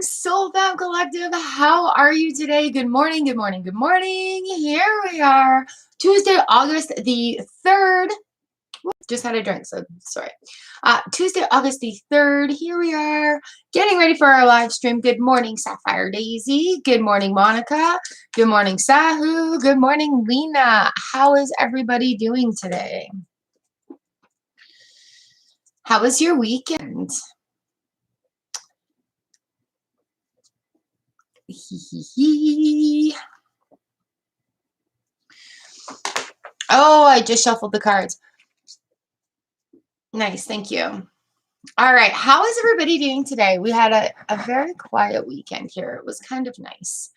Soul Fam Collective. How are you today? Good morning, good morning, good morning. Here we are, Tuesday, August the 3rd. Just had a drink, so sorry. Tuesday, August the 3rd. Here we are, getting ready for our live stream. Good morning, Sapphire Daisy. Good morning, Monica. Good morning, Sahu. Good morning, Lena. How is everybody doing today? How was your weekend? Oh, I just shuffled the cards. Nice, thank you. All right, how is everybody doing today? We had a very quiet weekend here. It was kind of nice.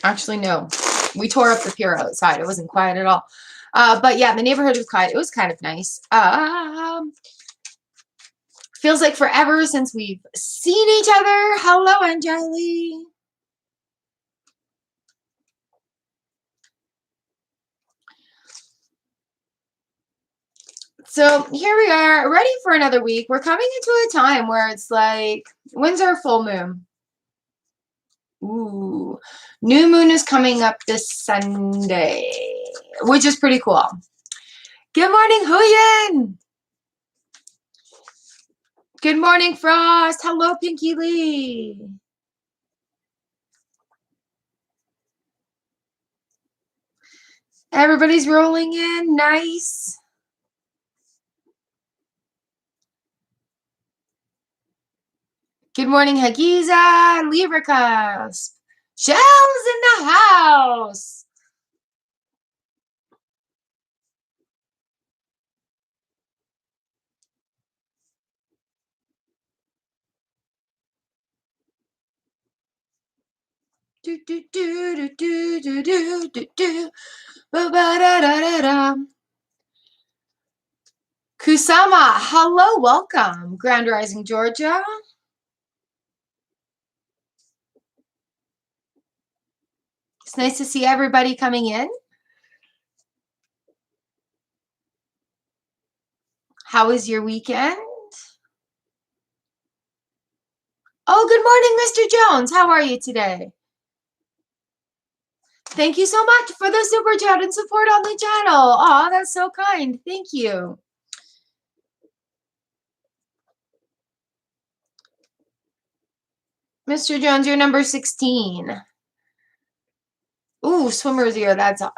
Actually, no, we tore up the pier outside. It wasn't quiet at all. But yeah, the neighborhood was quiet. It was kind of nice. Feels like forever since we've seen each other. Hello, Angeli. So here we are, ready for another week. We're coming into a time where it's like, when's our full moon? Ooh, new moon is coming up this Sunday, which is pretty cool. Good morning, Huyen. Good morning, Frost. Hello, Pinky Lee. Everybody's rolling in. Nice. Good morning, Hagiza, Librica. Shells in the house. Do do do do do do do do do. Ba ba da da da da. Kusama, hello, welcome. Grand Rising, Georgia. It's nice to see everybody coming in. How was your weekend? Oh, good morning, Mr. Jones. How are you today? Thank you so much for the super chat and support on the channel. Oh, that's so kind. Thank you. Mr. Jones, you're number 16. Ooh, swimmer's ear. That's not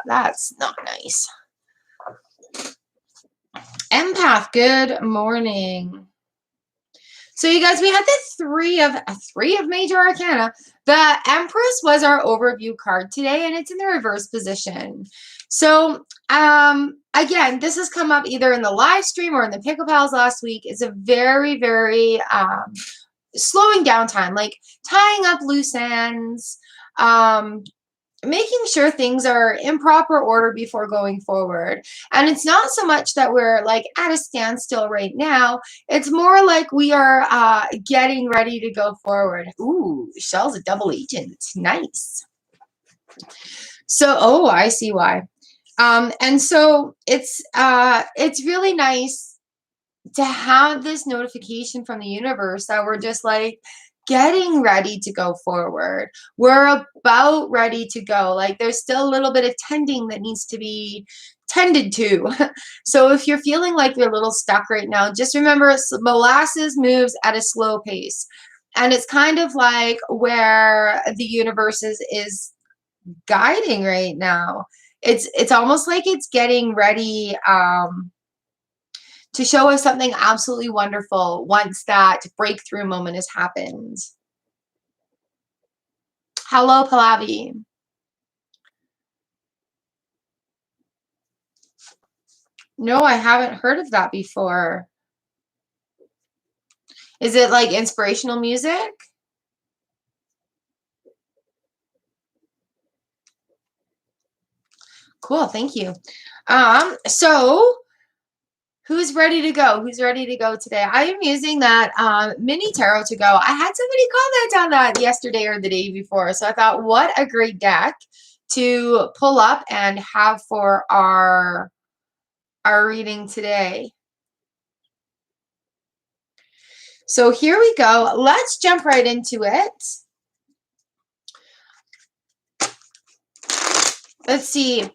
nice. Empath, good morning. So you guys, we had the three of major arcana. The Empress was our overview card today, and it's in the reverse position. So again, this has come up either in the live stream or in the Pickle Pals last week. It's a very, very slowing down time, like tying up loose ends, making sure things are in proper order before going forward. And it's not so much that we're like at a standstill right now. It's more like we are getting ready to go forward. Ooh, Shell's a double agent. Nice. So, oh, I see why. And so it's really nice to have this notification from the universe that we're just like getting ready to go forward. We're about ready to go. Like there's still a little bit of tending that needs to be tended to. So if you're feeling like you're a little stuck right now, just remember molasses moves at a slow pace. And it's kind of like where the universe is guiding right now. It's almost like it's getting ready to show us something absolutely wonderful once that breakthrough moment has happened. Hello, Pallavi. No, I haven't heard of that before. Is it like inspirational music? Cool, thank you. So who's ready to go? Who's ready to go today? I am using that mini tarot to go. I had somebody comment on that yesterday or the day before. So I thought, what a great deck to pull up and have for our reading today. So here we go. Let's jump right into it. Let's see.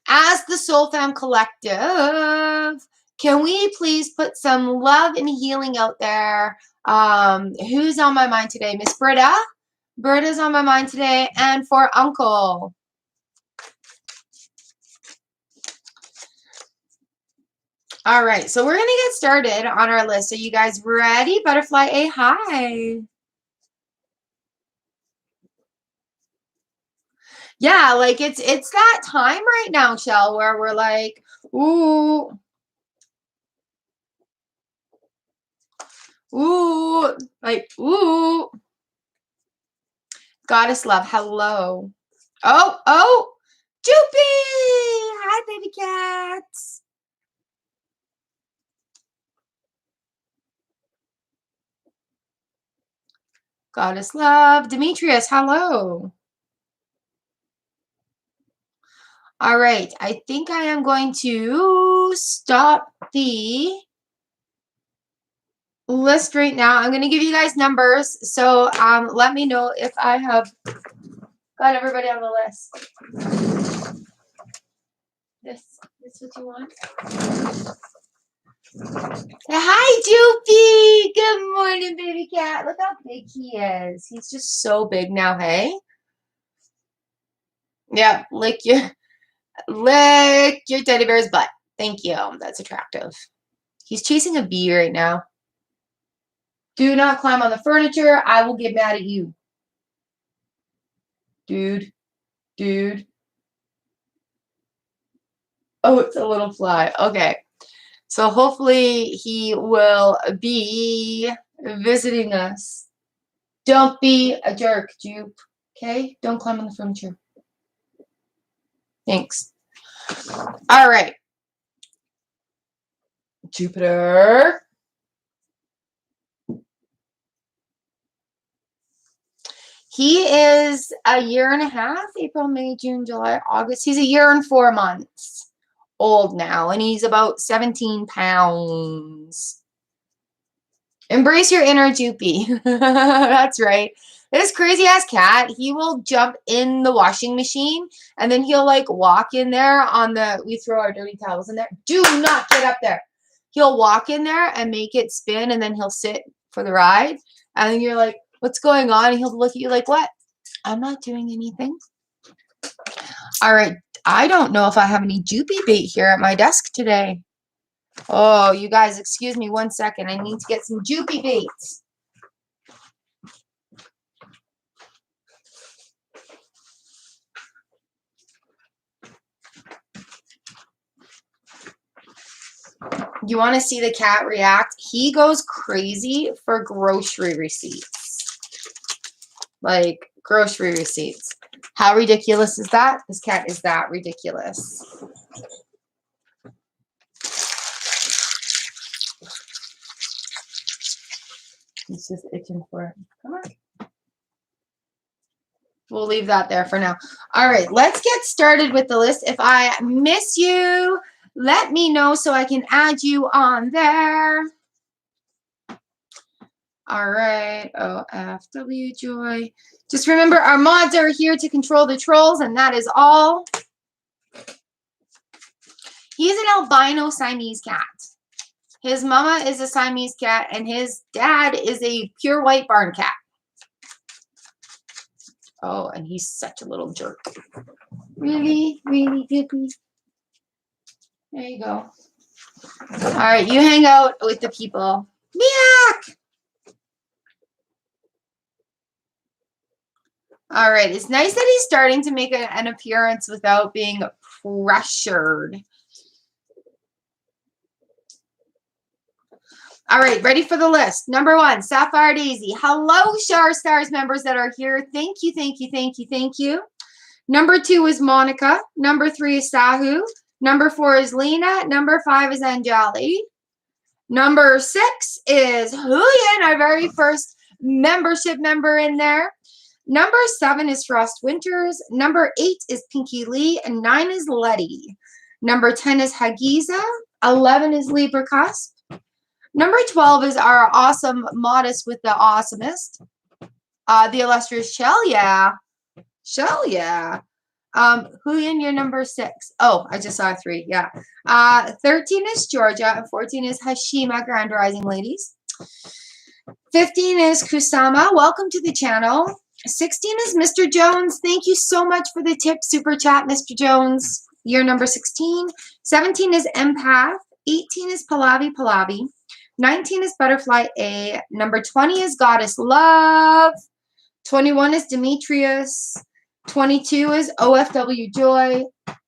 As the Soul Fam Collective, can we please put some love and healing out there? Who's on my mind today? Miss Britta? Britta's on my mind today. And for Uncle. All right, so we're going to get started on our list. Are you guys ready? Butterfly A, hi. Yeah, like it's that time right now, Shell, where we're like, ooh, like, ooh. Goddess love, hello. Oh, Joopy! Hi, baby cats. Goddess love, Demetrius, hello. All right, I think I am going to stop the list right now. I'm going to give you guys numbers, so let me know if I have got everybody on the list. This what you want? Hi, Joopy! Good morning, baby cat. Look how big he is. He's just so big now, hey? Yeah, lick your teddy bear's butt. Thank you. That's attractive. He's chasing a bee right now. Do not climb on the furniture. I will get mad at you. Dude. Oh, it's a little fly. Okay. So hopefully he will be visiting us. Don't be a jerk, Jupe. Okay? Don't climb on the furniture. Thanks. All right. Jupiter. He is a year and a half, April, May, June, July, August. He's a year and 4 months old now, and he's about 17 pounds. Embrace your inner Joopy. That's right. This crazy ass cat, he will jump in the washing machine and then he'll like walk in there we throw our dirty towels in there. Do not get up there. He'll walk in there and make it spin and then he'll sit for the ride. And then you're like, what's going on? And he'll look at you like, what? I'm not doing anything. All right. I don't know if I have any Joopy bait here at my desk today. Oh, you guys, excuse me 1 second. I need to get some Joopy baits. You want to see the cat react? He goes crazy for grocery receipts. Like, grocery receipts. How ridiculous is that? This cat is that ridiculous. He's just itching for it. Come on. We'll leave that there for now. All right, let's get started with the list. If I miss you, let me know so I can add you on there. All right. OFW Joy. Just remember, our mods are here to control the trolls, and that is all. He's an albino Siamese cat. His mama is a Siamese cat, and his dad is a pure white barn cat. Oh, and he's such a little jerk. Really, really dippy. There you go. All right, you hang out with the people. Meow. All right, it's nice that he's starting to make an appearance without being pressured. All right, ready for the list. Number 1, Sapphire Daisy. Hello, Shar Stars members that are here. Thank you, thank you, thank you, thank you. Number 2 is Monica. Number 3 is Sahu. Number 4 is Lena. Number 5 is Anjali. Number 6 is Huyen, our very first membership member in there. Number 7 is Frost Winters. Number 8 is Pinky Lee. And 9 is Letty. Number 10 is Hagiza. 11 is Libra Cusp. Number 12 is our awesome Modest with the Awesomest. The illustrious Shell, yeah. Shell, yeah. Huyan, you're number 6. Oh, I just saw 3, yeah. 13 is Georgia, and 14 is Hashima, Grand Rising Ladies. 15 is Kusama. Welcome to the channel. 16 is Mr. Jones. Thank you so much for the tip super chat, Mr. Jones. You're number 16. 17 is Empath. 18 is Pallavi. 19 is Butterfly A. Number 20 is Goddess Love. 21 is Demetrius. 22 is OFW Joy.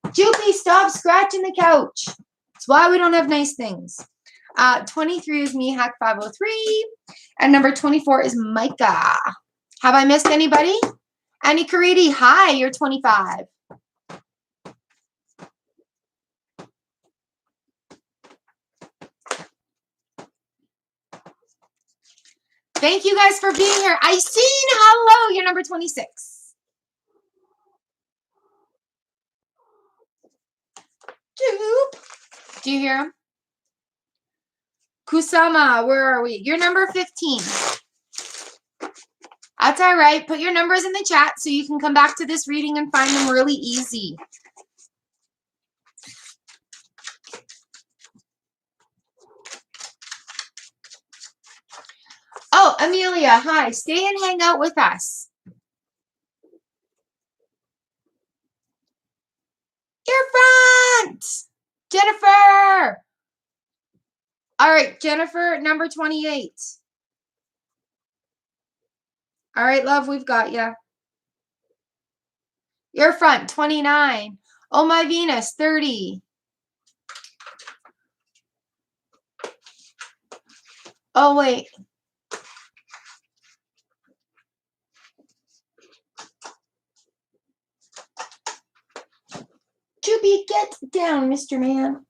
Joopy, stop scratching the couch. That's why we don't have nice things. 23 is Mihak 503. And number 24 is Micah. Have I missed anybody? Annie Karidi, hi, you're 25. Thank you guys for being here. I seen, hello, you're number 26. Do you hear him? Kusama, where are we? You're number 15. That's all right. Put your numbers in the chat so you can come back to this reading and find them really easy. Oh, Amelia, hi. Stay and hang out with us. Your front! Jennifer! All right, Jennifer, number 28. All right, love, we've got you. Your front, 29. Oh, my Venus, 30. Oh, wait. Juby, get down, Mr. Man.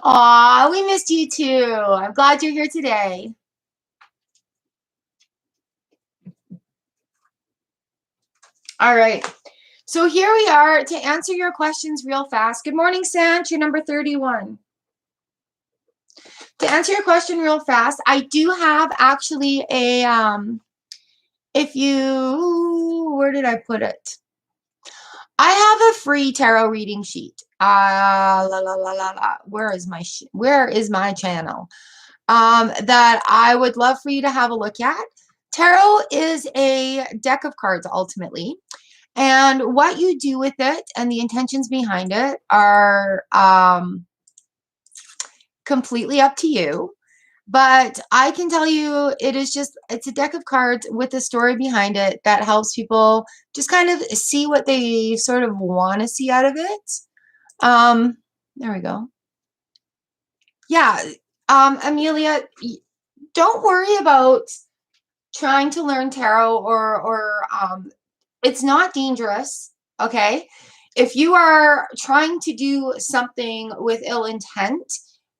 Aw, we missed you too. I'm glad you're here today. All right. So here we are to answer your questions real fast. Good morning, Sanch. You're number 31. To answer your question real fast, I do have actually a, where did I put it? I have a free tarot reading sheet. Where is my channel? That I would love for you to have a look at. Tarot is a deck of cards ultimately. And what you do with it and the intentions behind it are completely up to you. But I can tell you it's a deck of cards with a story behind it that helps people just kind of see what they sort of want to see out of it. There we go. Yeah. Amelia, don't worry about trying to learn tarot or it's not dangerous, okay? If you are trying to do something with ill intent,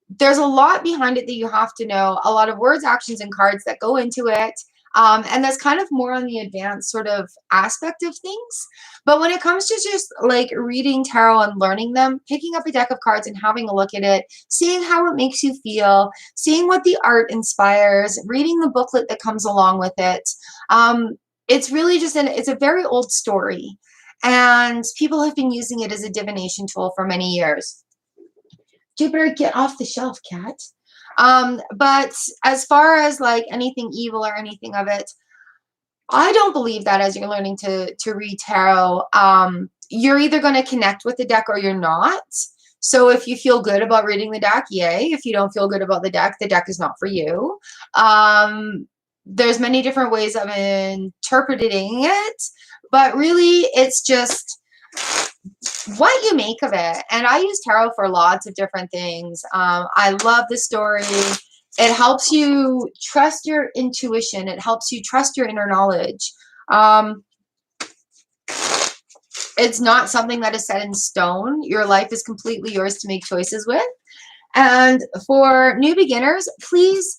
there's a lot behind it that you have to know, a lot of words, actions, and cards that go into it. And that's kind of more on the advanced sort of aspect of things. But when it comes to just like reading tarot and learning them, picking up a deck of cards and having a look at it, seeing how it makes you feel, seeing what the art inspires, reading the booklet that comes along with it. It's really just it's a very old story. And people have been using it as a divination tool for many years. Jupiter, get off the shelf, cat. But as far as like anything evil or anything of it, I don't believe that as you're learning to read tarot. You're either going to connect with the deck or you're not. So if you feel good about reading the deck, yay. If you don't feel good about the deck is not for you. There's many different ways of interpreting it, but really it's just what you make of it. And I use tarot for lots of different things. I love the story. It helps you trust your intuition. It helps you trust your inner knowledge. It's not something that is set in stone. Your life is completely yours to make choices with. And for new beginners, please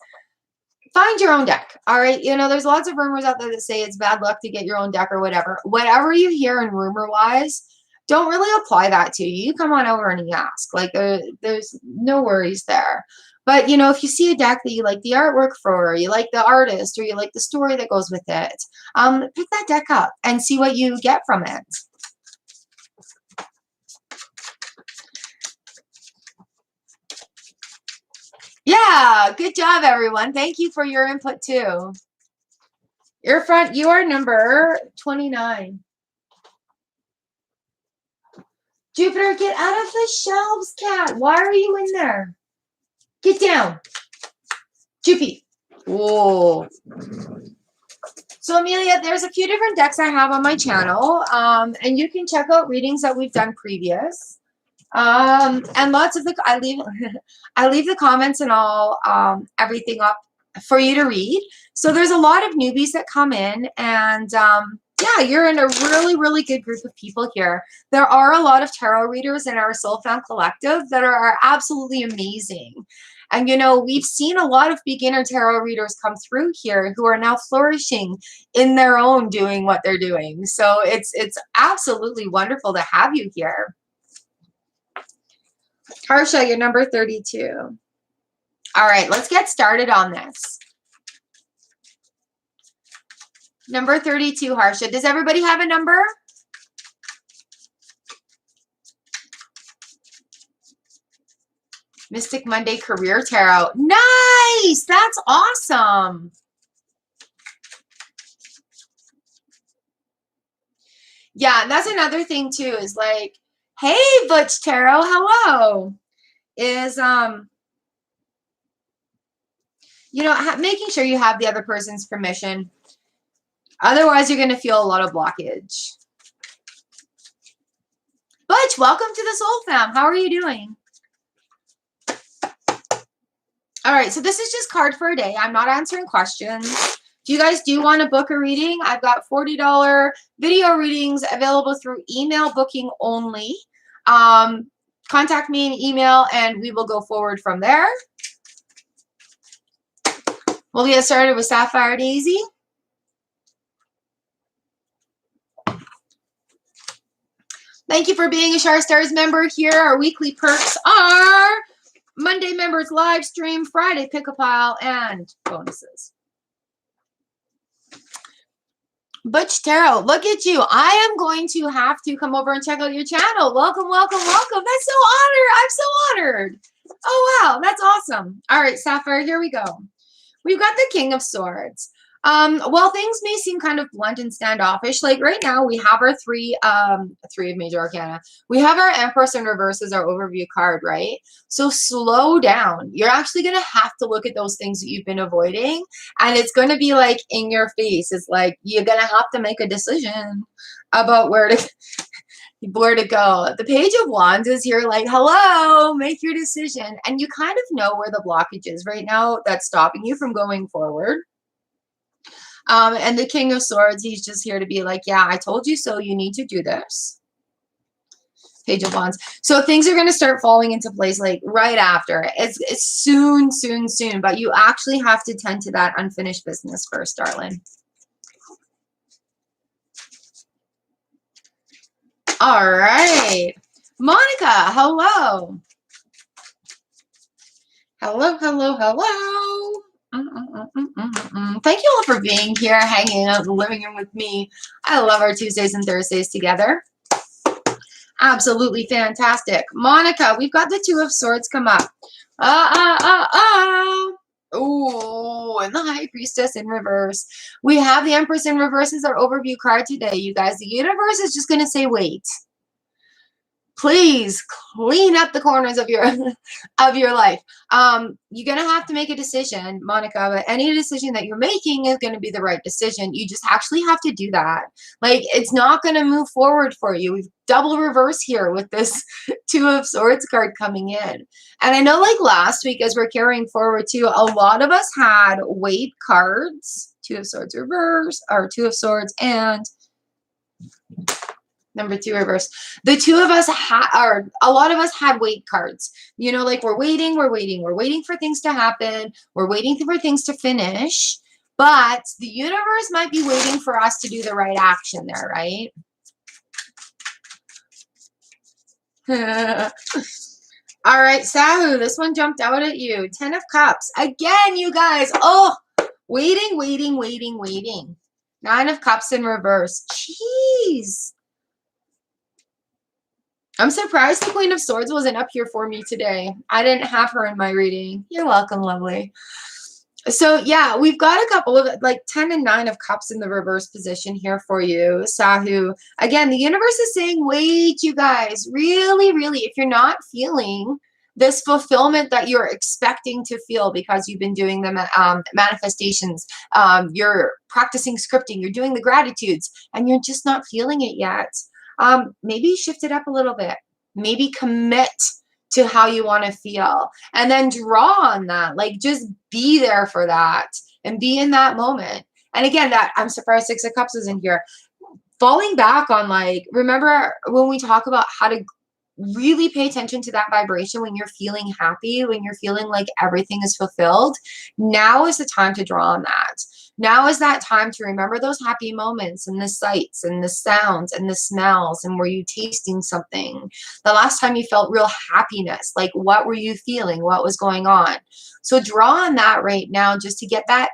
find your own deck. All right. You know, there's lots of rumors out there that say it's bad luck to get your own deck or whatever. Whatever you hear in rumor wise, don't really apply that to you. You come on over and you ask. Like there's no worries there. But, you know, if you see a deck that you like the artwork for, or you like the artist, or you like the story that goes with it, pick that deck up and see what you get from it. Yeah, good job, everyone. Thank you for your input, too. You are number 29. Jupiter, get out of the shelves, cat. Why are you in there? Get down. Jupy. Whoa. So, Amelia, there's a few different decks I have on my channel, and you can check out readings that we've done previous. And lots of I leave the comments and all, everything up for you to read. So there's a lot of newbies that come in, and yeah, you're in a really, really good group of people here. There are a lot of tarot readers in our Soul Found Collective that are absolutely amazing. And, you know, we've seen a lot of beginner tarot readers come through here who are now flourishing in their own doing what they're doing. So it's absolutely wonderful to have you here. Harsha, you're number 32. All right, let's get started on this. Number 32, Harsha. Does everybody have a number? Mystic Monday Career Tarot. Nice! That's awesome. Yeah, and that's another thing too, is like, hey, Butch Tarot, hello. Is, you know, making sure you have the other person's permission. Otherwise, you're going to feel a lot of blockage. Butch, welcome to the Soul Fam. How are you doing? All right, so this is just card for a day. I'm not answering questions. If you guys do want to book a reading, I've got $40 video readings available through email booking only. Contact me in email and we will go forward from there. We'll get started with Sapphire Daisy. Thank you for being a Shar Stars member here. Our weekly perks are Monday members live stream, Friday pick a pile, and bonuses. Butch Tarot, look at you. I am going to have to come over and check out your channel. Welcome, welcome, welcome. That's so honored. I'm so honored. Oh, wow. That's awesome. All right, Sapphire, here we go. We've got the King of Swords. Well, things may seem kind of blunt and standoffish. Like right now, we have our three of Major Arcana. We have our Empress in reverse as our overview card, right? So slow down. You're actually going to have to look at those things that you've been avoiding, and it's going to be like in your face. It's like you're going to have to make a decision about where to go. The Page of Wands is here like, hello, make your decision. And you kind of know where the blockage is right now that's stopping you from going forward. And the King of Swords, he's just here to be like, yeah, I told you so. You need to do this. Page of Wands. So things are going to start falling into place like right after. It's soon, soon, soon. But you actually have to tend to that unfinished business first, darling. All right. Monica, hello. Hello, hello, hello. Thank you all for being here, hanging out in the living room with me. I love our Tuesdays and Thursdays together. Absolutely fantastic. Monica, we've got the Two of Swords come up. Ooh, and the High Priestess in reverse. We have the Empress in reverse as our overview card today, you guys. The universe is just going to say, wait. Please clean up the corners of your life. You're gonna have to make a decision, Monica, but any decision that you're making is gonna be the right decision. You just actually have to do that. Like, it's not gonna move forward for you. We've double reverse here with this Two of Swords card coming in. And I know, like last week, as we're carrying forward too, a lot of us had weight cards, Two of Swords reverse, or Two of Swords and number 2 reverse. The two of us or a lot of us had wait cards. You know, like we're waiting for things to happen. We're waiting for things to finish. But the universe might be waiting for us to do the right action there, right? All right, Sahu, this one jumped out at you. 10 of Cups. Again, you guys. Oh, waiting, waiting, waiting, waiting. 9 of Cups in reverse. Jeez. I'm surprised the Queen of Swords wasn't up here for me today. I didn't have her in my reading. You're welcome, lovely. So, yeah, we've got a couple of, like, 10 and 9 of Cups in the reverse position here for you, Sahu. Again, the universe is saying, wait, you guys, really, really, if you're not feeling this fulfillment that you're expecting to feel because you've been doing the manifestations, you're practicing scripting, you're doing the gratitudes, and you're just not feeling it yet, maybe shift it up a little bit. Maybe commit to how you want to feel and then draw on that. Like, just be there for that and be in that moment. And again, that I'm surprised 6 of Cups is in here. Falling back on, like, remember when we talk about how to really pay attention to that vibration when you're feeling happy, when you're feeling like everything is fulfilled, now is the time to draw on that. Now is that time to remember those happy moments and the sights and the sounds and the smells, and were you tasting something? The last time you felt real happiness, like what were you feeling? What was going on? So draw on that right now just to get that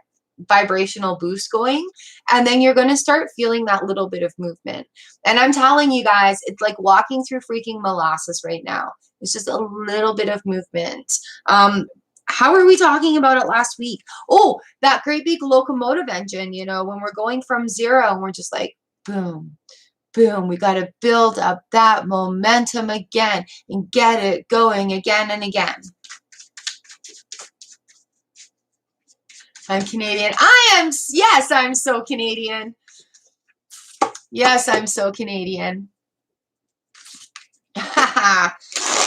vibrational boost going, and then you're going to start feeling that little bit of movement. And I'm telling you guys, it's like walking through freaking molasses right now. It's just a little bit of movement. How were we talking about it last week? Oh, that great big locomotive engine, you know, when we're going from 0 and we're just like, boom, boom, we got to build up that momentum again and get it going again and again. I'm Canadian. Yes, I'm so Canadian. Yes, I'm so Canadian.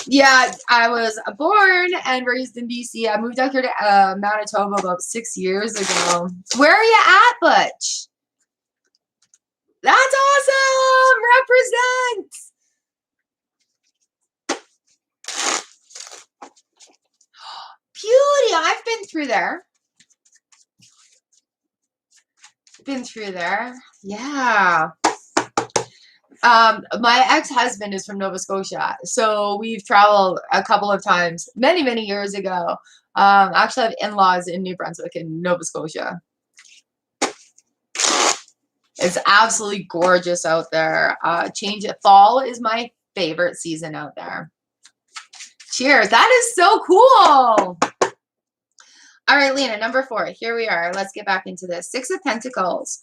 Yeah, I was born and raised in BC. I moved out here to Manitoba about 6 years ago. Where are you at, Butch? That's awesome! Represent! Beauty! I've been through there. Been through there. Yeah. My ex-husband is from Nova Scotia, so we've traveled a couple of times many, many years ago. Actually, I have in-laws in New Brunswick and Nova Scotia. It's absolutely gorgeous out there. Fall is my favorite season out there. Cheers. That is so cool. All right, Lena, number 4. Here we are. Let's get back into this. 6 of Pentacles.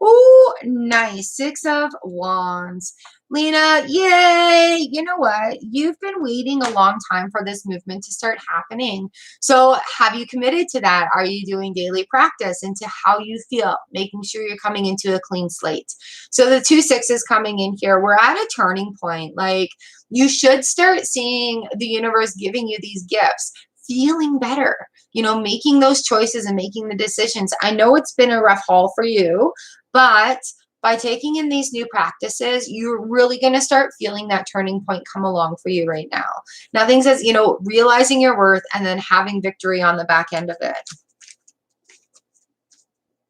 Ooh, nice. 6 of Wands. Lena, yay. You know what? You've been waiting a long time for this movement to start happening. So have you committed to that? Are you doing daily practice into how you feel, making sure you're coming into a clean slate? So the 2 6s coming in here, we're at a turning point. Like, you should start seeing the universe giving you these gifts, feeling better, you know, making those choices and making the decisions. I know it's been a rough haul for you, but by taking in these new practices, you're really going to start feeling that turning point come along for you right now. Nothing says, you know, realizing your worth and then having victory on the back end of it.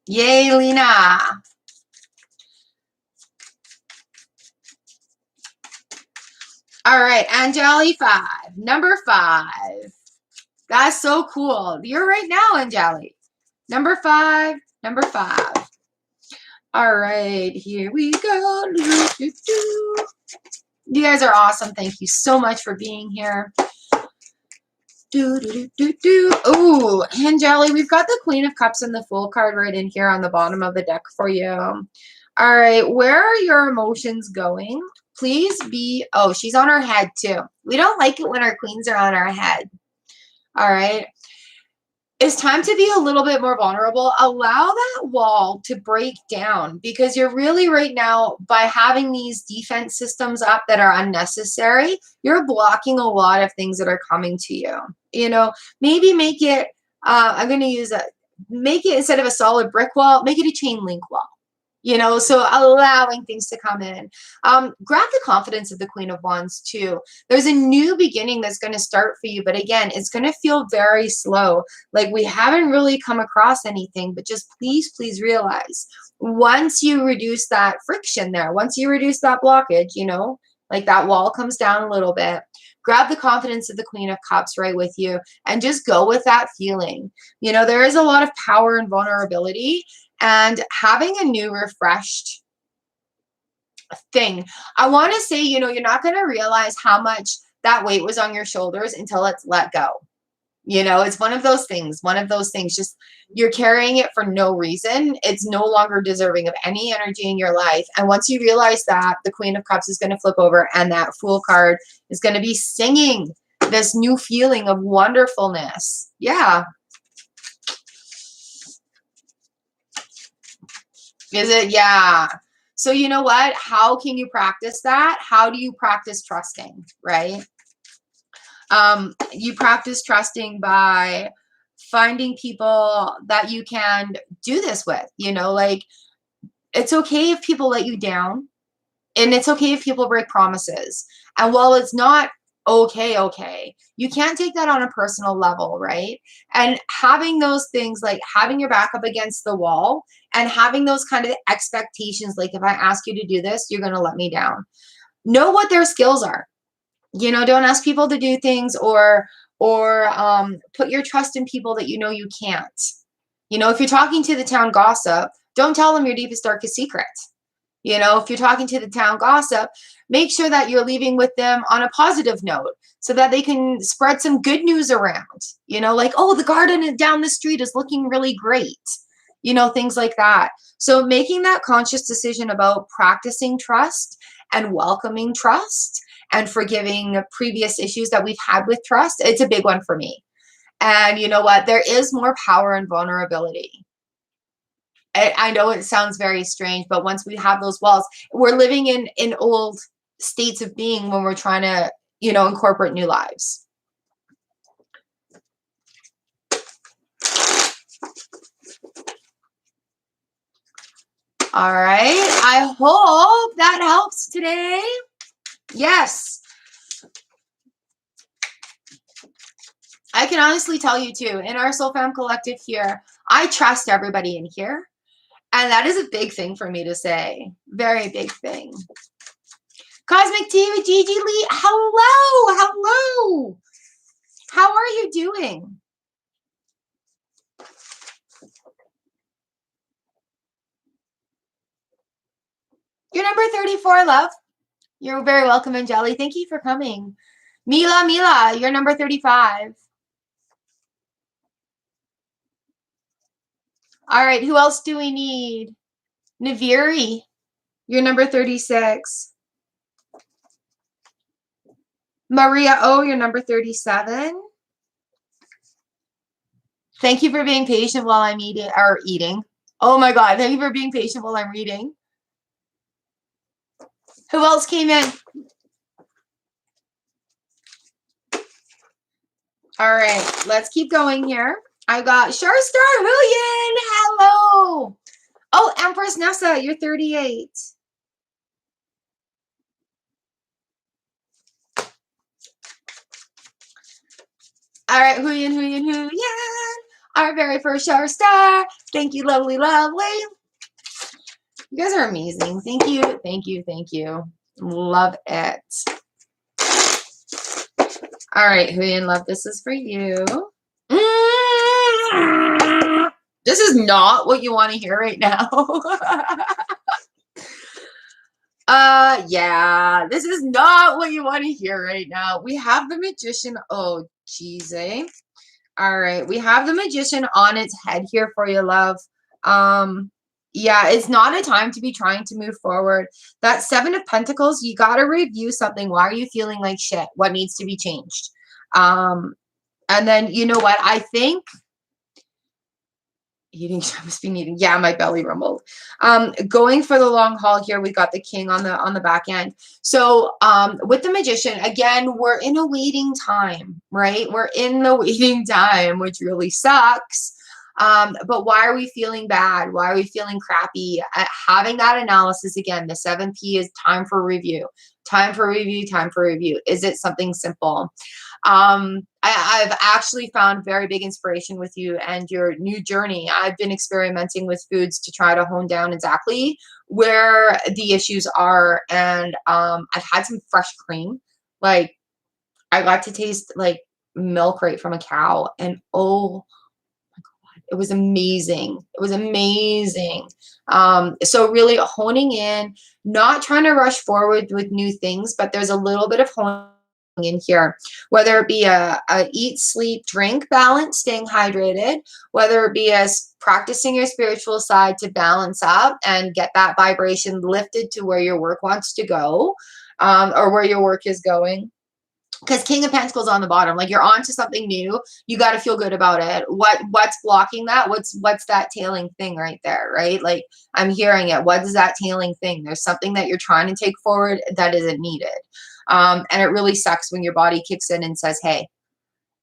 Yay, Lena. All right, Anjali 5. Number 5. That's so cool. You're right now, Anjali. Number 5. Number 5. All right, here we go. You guys are awesome. Thank you so much for being here. Ooh, Anjali, we've got the Queen of Cups and the Fool card right in here on the bottom of the deck for you. All right, where are your emotions going? Please be, oh, she's on her head too. We don't like it when our queens are on our head. All right. It's time to be a little bit more vulnerable. Allow that wall to break down, because you're really right now, by having these defense systems up that are unnecessary, you're blocking a lot of things that are coming to you. You know, maybe make it, I'm going to use make it, instead of a solid brick wall, make it a chain link wall. You know, so allowing things to come in. Grab the confidence of the Queen of Wands too. There's a new beginning that's going to start for you, but again, it's going to feel very slow. Like, we haven't really come across anything, but just please, please realize, once you reduce that friction there, once you reduce that blockage, you know, Like that wall comes down a little bit. Grab the confidence of the Queen of Cups right with you and just go with that feeling. You know, there is a lot of power and vulnerability, and having a new, refreshed thing. I want to say, you know, you're not going to realize how much that weight was on your shoulders until it's let go. You know, it's one of those things, just you're carrying it for no reason. It's no longer deserving of any energy in your life. And once you realize that, the Queen of Cups is going to flip over and that Fool card is going to be singing this new feeling of wonderfulness. Yeah. Is it? Yeah. So you know what? How can you practice that? How do you practice trusting, right? You practice trusting by finding people that you can do this with, you know, like it's okay if people let you down, and it's okay if people break promises. And while it's not okay, you can't take that on a personal level, right? And having those things, like having your back up against the wall and having those kind of expectations, like if I ask you to do this, you're going to let me down. Know what their skills are. You know, don't ask people to do things or put your trust in people that you know you can't. You know, if you're talking to the town gossip, don't tell them your deepest, darkest secret. You know, if you're talking to the town gossip, make sure that you're leaving with them on a positive note so that they can spread some good news around. You know, like, oh, the garden down the street is looking really great. You know, things like that. So making that conscious decision about practicing trust and welcoming trust and forgiving previous issues that we've had with trust, it's a big one for me. And you know what? There is more power in vulnerability. I know it sounds very strange, but once we have those walls, we're living in old states of being when we're trying to, you know, incorporate new lives. All right. I hope that helps today. Yes. I can honestly tell you too, in our Soul Fam Collective here, I trust everybody in here. And that is a big thing for me to say. Very big thing. Cosmic Tea with Gigi Lee. Hello. Hello. How are you doing? You're number 34, love. You're very welcome, Angeli. Thank you for coming. Mila, you're number 35. All right, who else do we need? Naviri, you're number 36. Maria O, you're number 37. Thank you for being patient while I'm eating. Oh my God, thank you for being patient while I'm reading. Who else came in? All right, let's keep going here. I got Sharstar Huyen. Hello. Oh, Empress Nessa, you're 38. All right, Huyen. Our very first Sharstar. Thank you, lovely. You guys are amazing. Thank you. Love it. All right, Huyen, love, this is for you. This is not what you want to hear right now. Yeah, this is not what you want to hear right now. We have the Magician. Oh, geez, eh? All right, we have the Magician on its head here for you, love. Yeah, it's not a time to be trying to move forward. That Seven of Pentacles, you got to review something. Why are you feeling like shit? What needs to be changed? And then, you know what? I think eating, I must be needing. Yeah, my belly rumbled. Going for the long haul here, we got the King on the back end. So with the Magician, again, we're in a waiting time, right? We're in the waiting time, which really sucks. But why are we feeling bad? Why are we feeling crappy? Having that analysis again, the 7P is time for review. Time for review. Is it something simple? I've actually found very big inspiration with you and your new journey. I've been experimenting with foods to try to hone down exactly where the issues are. And I've had some fresh cream. Like, I got to taste like milk right from a cow. And oh, it was amazing. It was amazing. So really honing in, not trying to rush forward with new things, but there's a little bit of honing in here, whether it be a eat, sleep, drink balance, staying hydrated, whether it be practicing your spiritual side to balance up and get that vibration lifted to where your work wants to go, or where your work is going. Because King of Pentacles on the bottom, like you're on to something new. You got to feel good about it. What's blocking that? What's that tailing thing right there, right? Like I'm hearing it. What is that tailing thing? There's something that you're trying to take forward that isn't needed. And it really sucks when your body kicks in and says, hey,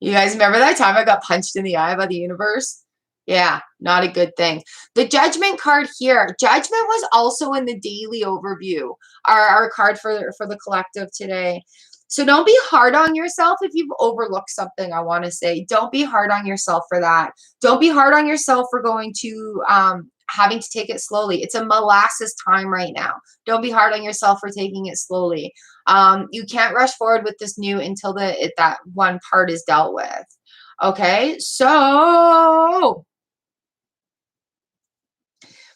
you guys remember that time I got punched in the eye by the universe? Yeah, not a good thing. The Judgment card here. Judgment was also in the daily overview, our card for the collective today. So don't be hard on yourself if you've overlooked something, I want to say. Don't be hard on yourself for that. Don't be hard on yourself for going to having to take it slowly. It's a molasses time right now. Don't be hard on yourself for taking it slowly. You can't rush forward with this new until that one part is dealt with. Okay, so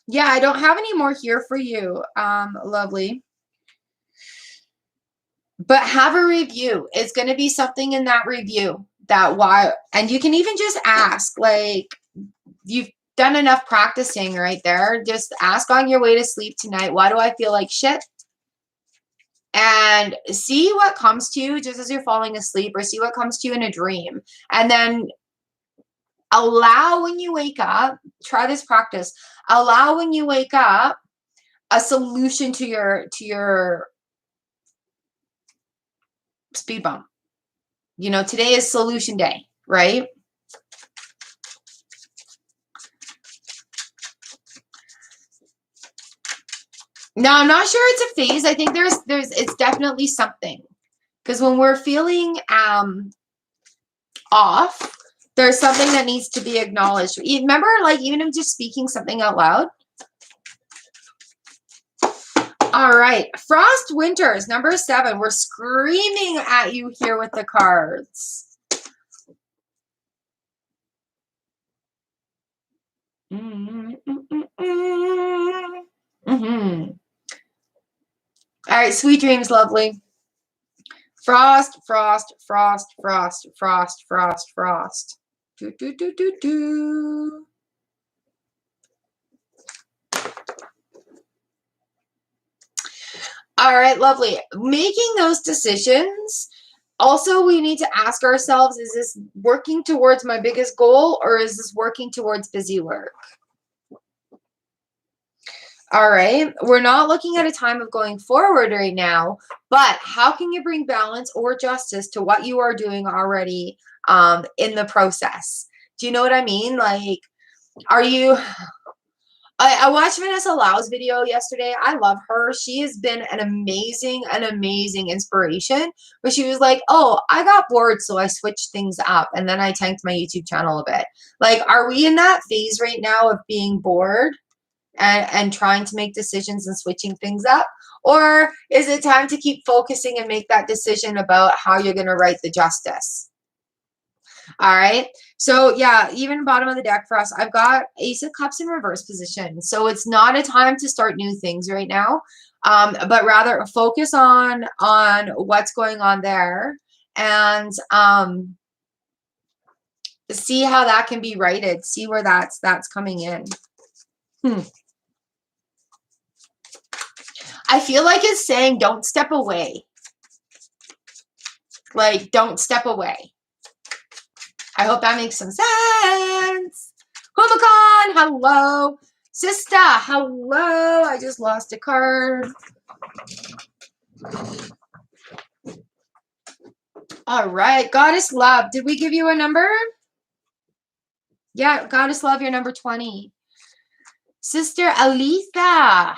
yeah, I don't have any more here for you, lovely. But have a review. It's going to be something in that review that why, and you can even just ask, like, you've done enough practicing right there. Just ask on your way to sleep tonight, why do I feel like shit? And see what comes to you just as you're falling asleep, or see what comes to you in a dream. And then allow when you wake up, try this practice. Allow when you wake up a solution to your speed bump. You know, today is solution day, right? Now, I'm not sure it's a phase. I think it's definitely something. Because when we're feeling off, there's something that needs to be acknowledged. Remember, like, even just speaking something out loud. All right. Frost Winters, number 7. We're screaming at you here with the cards. All right. Sweet dreams, lovely. Frost, frost, frost, frost, frost, frost, frost. Do, do, do, do, do. All right, lovely. Making those decisions. Also, we need to ask ourselves, is this working towards my biggest goal, or is this working towards busy work? All right. We're not looking at a time of going forward right now, but how can you bring balance or justice to what you are doing already in the process? Do you know what I mean? Like, are you... I watched Vanessa Lau's video yesterday. I love her. She has been an amazing inspiration. But she was like, oh, I got bored, so I switched things up. And then I tanked my YouTube channel a bit. Like, are we in that phase right now of being bored and trying to make decisions and switching things up? Or is it time to keep focusing and make that decision about how you're going to write the justice? All right. So yeah, even bottom of the deck for us, I've got Ace of Cups in reverse position. So it's not a time to start new things right now, but rather focus on what's going on there and see how that can be righted. See where that's coming in. I feel like it's saying don't step away. Like, don't step away. I hope that makes some sense. Humacon, hello. Sister, hello. I just lost a card. All right. Goddess Love. Did we give you a number? Yeah, Goddess Love, you're number 20. Sister Aletha.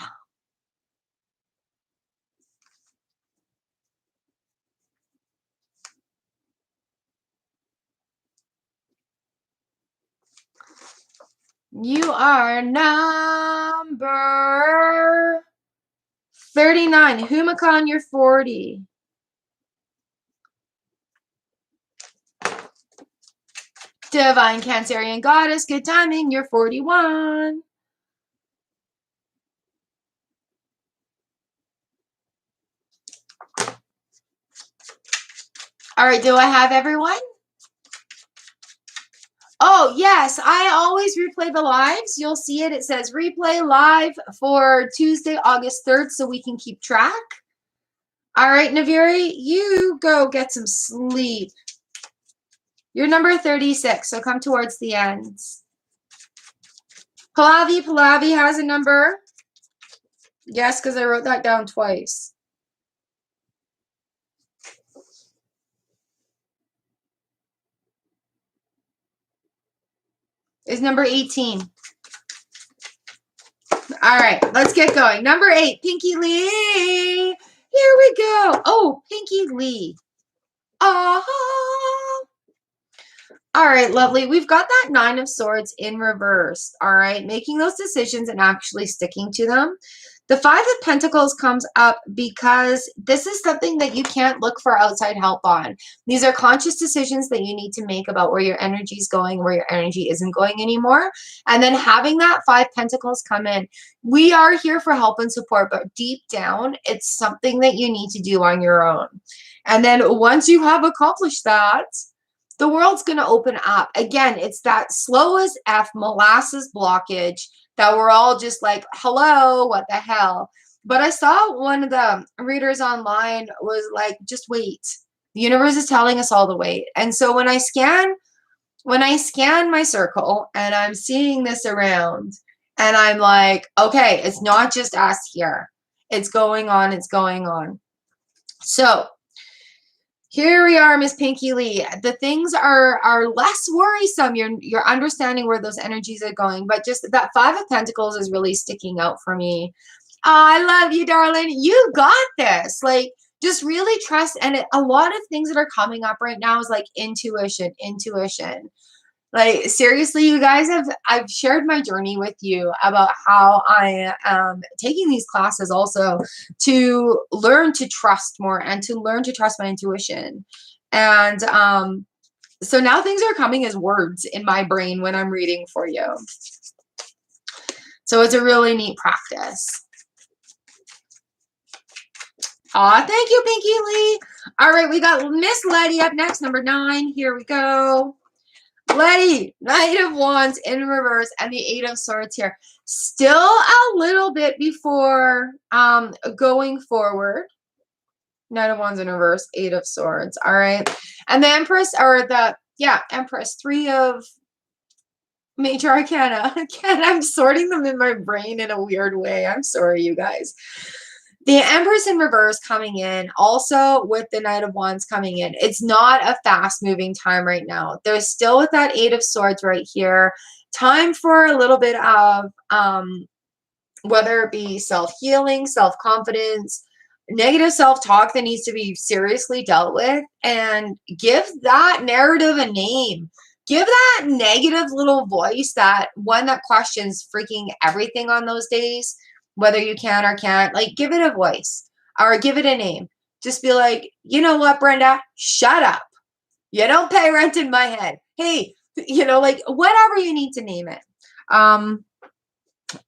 You are number 39. Humacon, you're 40. Divine Cancerian Goddess, good timing, you're 41. All right, do I have everyone? Oh, yes, I always replay the lives. You'll see it. It says replay live for Tuesday, August 3rd, so we can keep track. All right, Naviri, you go get some sleep. You're number 36, so come towards the end. Pallavi has a number. Yes, because I wrote that down twice. Is number 18. All right, let's get going. Number 8, Pinky Lee. Here we go. Oh, Pinky Lee. Oh. All right, lovely. We've got that 9 of Swords in reverse. All right, making those decisions and actually sticking to them. The 5 of Pentacles comes up because this is something that you can't look for outside help on. These are conscious decisions that you need to make about where your energy is going, where your energy isn't going anymore. And then having that 5 Pentacles come in. We are here for help and support, but deep down, it's something that you need to do on your own. And then once you have accomplished that, the world's going to open up. Again, it's that slow as F molasses blockage that we're all just like, hello, what the hell? But I saw one of the readers online was like, just wait. The universe is telling us all to wait. And so when I scan my circle and I'm seeing this around and I'm like, okay, it's not just us here. It's going on. It's going on. So here we are, Miss Pinky Lee. The things are less worrisome. You're understanding where those energies are going, but just that 5 of Pentacles is really sticking out for me. Oh, I love you, darling. You got this. Like, just really trust. And a lot of things that are coming up right now is like intuition. Like, seriously, you guys, I've shared my journey with you about how I am taking these classes also to learn to trust more and to learn to trust my intuition. And so now things are coming as words in my brain when I'm reading for you. So it's a really neat practice. Aw, thank you, Pinky Lee. All right, we got Miss Letty up next, number 9. Here we go. Letty, Knight of Wands in reverse and the 8 of Swords here. Still a little bit before going forward. Knight of Wands in reverse, 8 of Swords. All right. And the Empress, or the, yeah, Empress, 3 of Major Arcana. Again, I'm sorting them in my brain in a weird way. I'm sorry, you guys. The Empress in reverse coming in, also with the Knight of Wands coming in. It's not a fast-moving time right now. There's still with that 8 of Swords right here. Time for a little bit of, whether it be self-healing, self-confidence, negative self-talk that needs to be seriously dealt with, and give that narrative a name. Give that negative little voice, that one that questions freaking everything on those days, whether you can or can't, like, give it a voice or give it a name. Just be like, you know what, Brenda? Shut up. You don't pay rent in my head. Hey, you know, like, whatever you need to name it.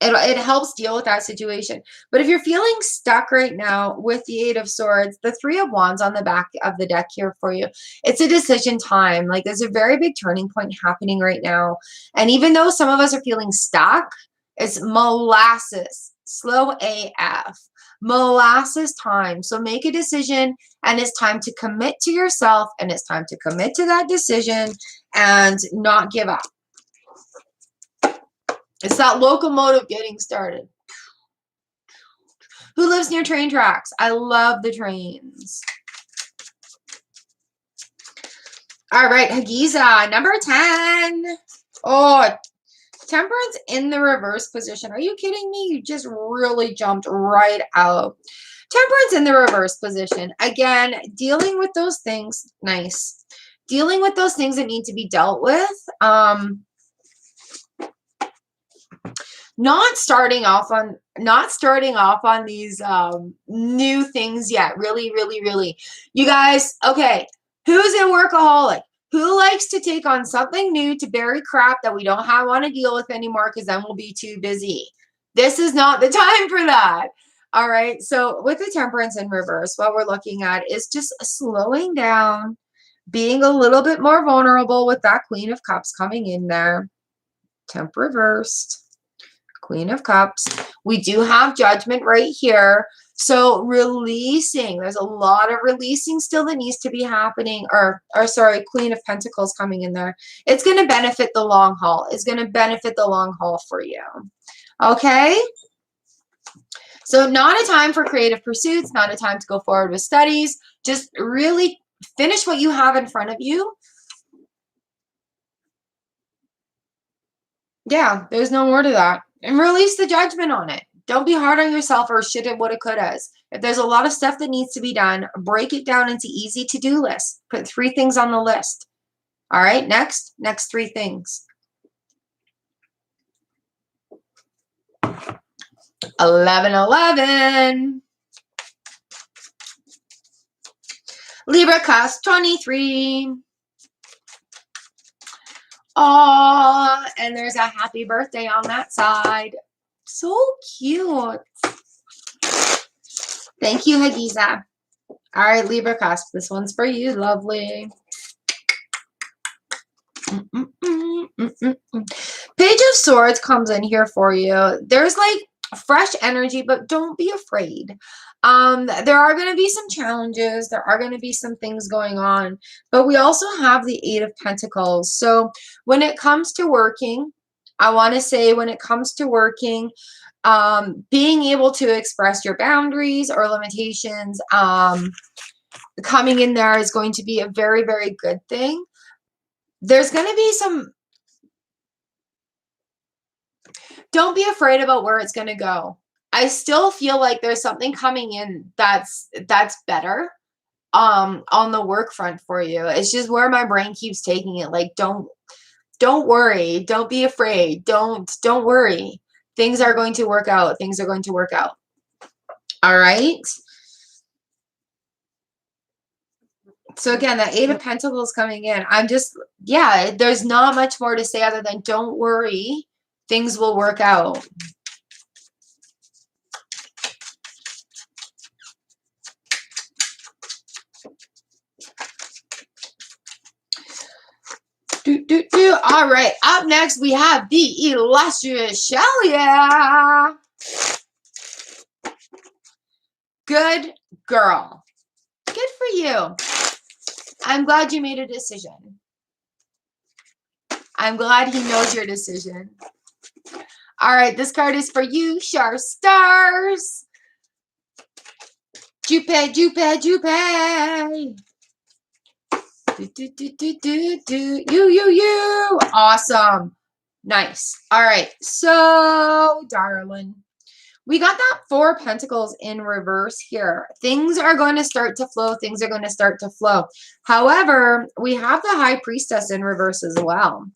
It helps deal with that situation. But if you're feeling stuck right now with the 8 of Swords, the 3 of Wands on the back of the deck here for you, it's a decision time. Like, there's a very big turning point happening right now. And even though some of us are feeling stuck, it's molasses, slow AF, molasses time. So make a decision, and it's time to commit to yourself, and it's time to commit to that decision and not give up. It's that locomotive getting started. Who lives near train tracks? I love the trains. All right, Hagiza, number 10. Oh, Temperance in the reverse position. Are you kidding me? You just really jumped right out. Temperance in the reverse position. Again, dealing with those things. Nice. Dealing with those things that need to be dealt with. not starting off on these new things yet. Really, really, really. You guys, okay, who's a workaholic? Who likes to take on something new to bury crap that we don't want to deal with anymore because then we'll be too busy? This is not the time for that. All right. So with the temperance in reverse, what we're looking at is just slowing down, being a little bit more vulnerable with that Queen of Cups coming in there. Temp reversed. Queen of Cups. We do have Judgment right here. So releasing, there's a lot of releasing still that needs to be happening, or sorry, Queen of Pentacles coming in there. It's going to benefit the long haul. It's going to benefit the long haul for you. Okay? So not a time for creative pursuits, not a time to go forward with studies. Just really finish what you have in front of you. Yeah, there's no more to that. And release the judgment on it. Don't be hard on yourself or shit at what it could has. If there's a lot of stuff that needs to be done, break it down into easy to-do lists. Put 3 things on the list. All right, next 3 things. 1111. Libra cusp 23. Oh, and there's a happy birthday on that side. So cute. Thank you, Hagiza. All right, Libra cusp. This one's for you, lovely. Page of Swords comes in here for you. There's like fresh energy, but don't be afraid. There are going to be some challenges. There are going to be some things going on, but we also have the 8 of Pentacles. So when it comes to working, I want to say when it comes to working, being able to express your boundaries or limitations, coming in there is going to be a very, very good thing. There's going to be some, don't be afraid about where it's going to go. I still feel like there's something coming in that's better on the work front for you. It's just where my brain keeps taking it. Like, don't worry. Don't be afraid. Don't worry. Things are going to work out. Things are going to work out. All right. So again, that 8 of Pentacles coming in. I'm just, yeah, there's not much more to say other than don't worry. Things will work out. All right. Up next, we have the illustrious Shelia. Good girl. Good for you. I'm glad you made a decision. I'm glad he knows your decision. All right, this card is for you, Shar Stars. Jupe. You. Awesome. Nice. All right, so, darling. We got that 4 of Pentacles in reverse here. Things are going to start to flow. Things are going to start to flow. However, we have the High Priestess in reverse as well.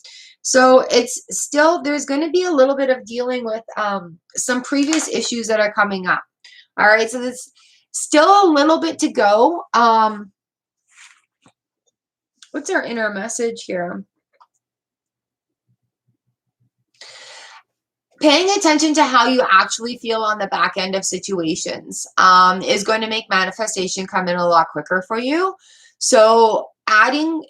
So it's still, there's going to be a little bit of dealing with some previous issues that are coming up. All right, so there's still a little bit to go. What's our inner message here? Paying attention to how you actually feel on the back end of situations is going to make manifestation come in a lot quicker for you. So adding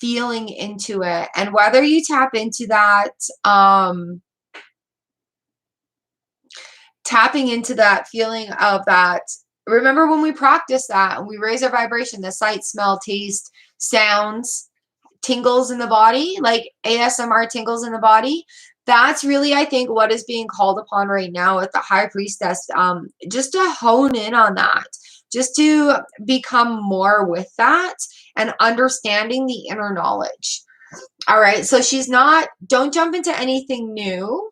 feeling into it, and whether you tap into that, tapping into that feeling of that. Remember when we practice that and we raise our vibration, the sight, smell, taste, sounds, tingles in the body, like ASMR tingles in the body. That's really, I think, what is being called upon right now with the High Priestess, just to hone in on that, just to become more with that and understanding the inner knowledge. All right, so she's not, don't jump into anything new.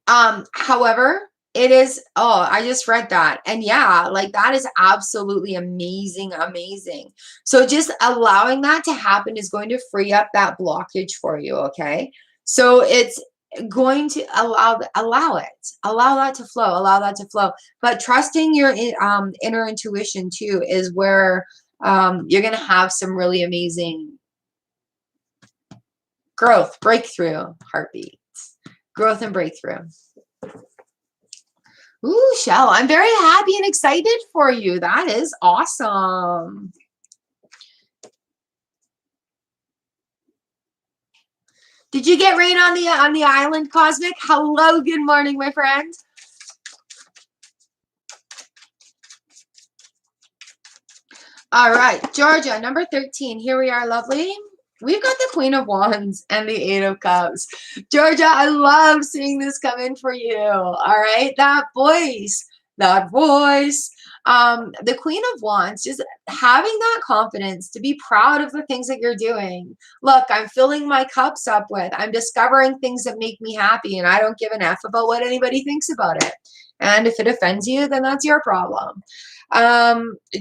However, it is, oh, I just read that. And yeah, like that is absolutely amazing, amazing. So just allowing that to happen is going to free up that blockage for you, okay? So it's going to allow that to flow, but trusting your inner intuition too is where you're going to have some really amazing growth, breakthrough, heartbeats, growth and breakthrough. Ooh, Shell, I'm very happy and excited for you. That is awesome. Did you get rain on the island, Cosmic? Hello, good morning, my friend. All right, Georgia, number 13. Here we are, lovely. We've got the Queen of Wands and the Eight of Cups. Georgia, I love seeing this come in for you. All right, that voice. The Queen of Wands, just having that confidence to be proud of the things that you're doing. Look, I'm filling my cups up with. I'm discovering things that make me happy, and I don't give an F about what anybody thinks about it. And if it offends you, then that's your problem.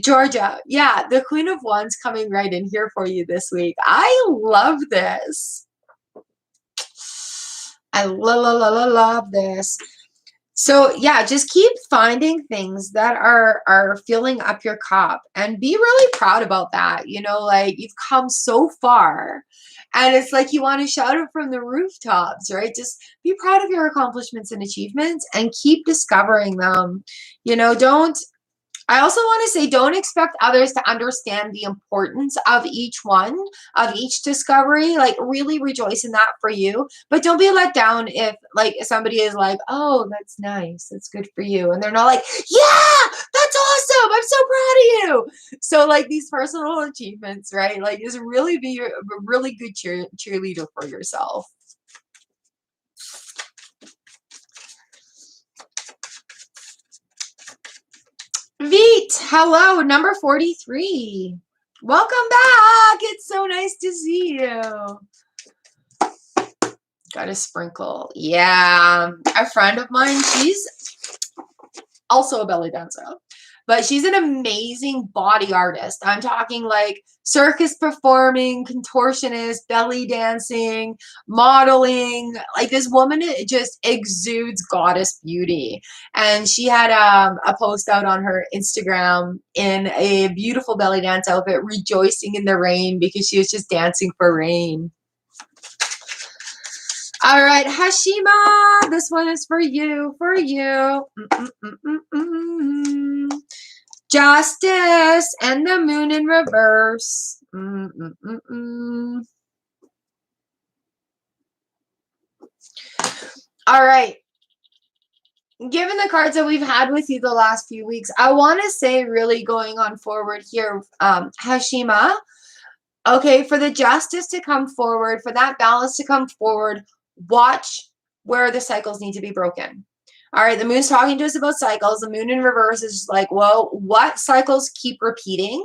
Georgia, yeah, the Queen of Wands coming right in here for you this week. I love this. I love this. So yeah, just keep finding things that are filling up your cup and be really proud about that. You know, like you've come so far and it's like you want to shout it from the rooftops, right? Just be proud of your accomplishments and achievements and keep discovering them. You know, I also want to say, don't expect others to understand the importance of each one, of each discovery. Like, really rejoice in that for you. But don't be let down if, like, somebody is like, oh, that's nice. That's good for you. And they're not like, yeah, that's awesome. I'm so proud of you. So, like, these personal achievements, right? Like, just really be a really good cheerleader for yourself. Veet, hello, number 43. Welcome back. It's so nice to see you. Got a sprinkle. Yeah. A friend of mine, she's also a belly dancer, but she's an amazing body artist. I'm talking like circus performing, contortionist, belly dancing, modeling. Like this woman just exudes goddess beauty. And she had a post out on her Instagram in a beautiful belly dance outfit, rejoicing in the rain because she was just dancing for rain. All right, Hashima, this one is for you, Justice and the moon in reverse. All right. Given the cards that we've had with you the last few weeks, I want to say really going on forward here, Hashima, okay, for the justice to come forward, for that balance to come forward, watch where the cycles need to be broken. All right, the moon's talking to us about cycles. The moon in reverse is like, well, what cycles keep repeating?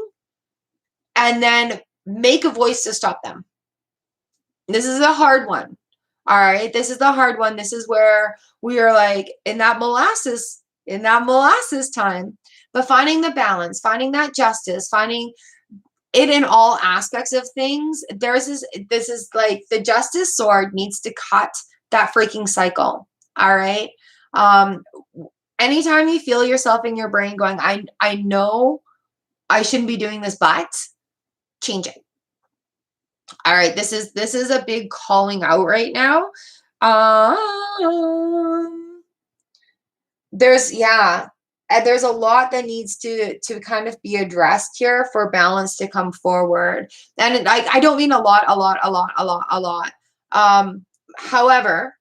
And then make a voice to stop them. This is a hard one. All right, this is the hard one. This is where we are like in that molasses time, but finding the balance, finding that justice, finding it in all aspects of things. This is like the justice sword needs to cut that freaking cycle. All right. Anytime you feel yourself in your brain going, I know I shouldn't be doing this, but change it. All right. This is a big calling out right now. There's a lot that needs to kind of be addressed here for balance to come forward. And I don't mean a lot. However,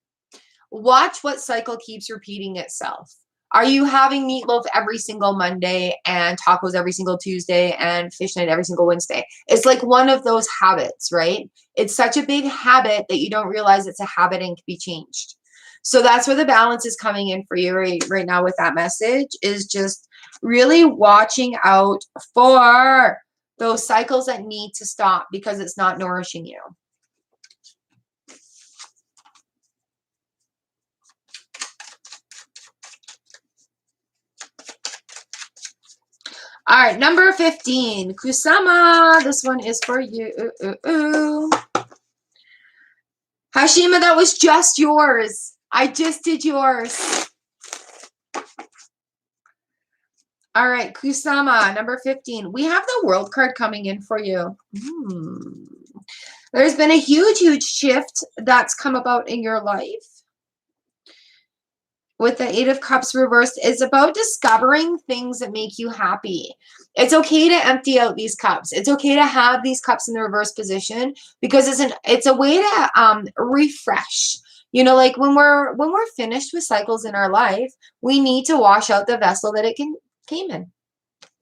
watch what cycle keeps repeating itself. Are you having meatloaf every single Monday and tacos every single Tuesday and fish night every single Wednesday? It's like one of those habits, right? It's such a big habit that you don't realize it's a habit and can be changed. So that's where the balance is coming in for you right now with that message, is just really watching out for those cycles that need to stop because it's not nourishing you. All right, number 15, Kusama. This one is for you. Hashima, that was just yours. I just did yours. All right, Kusama, number 15. We have the World card coming in for you. There's been a huge, huge shift that's come about in your life. With the Eight of Cups reversed, it's about discovering things that make you happy. It's okay to empty out these cups. It's okay to have these cups in the reverse position because it's a way to refresh. You know, like when we're finished with cycles in our life, we need to wash out the vessel that it came in.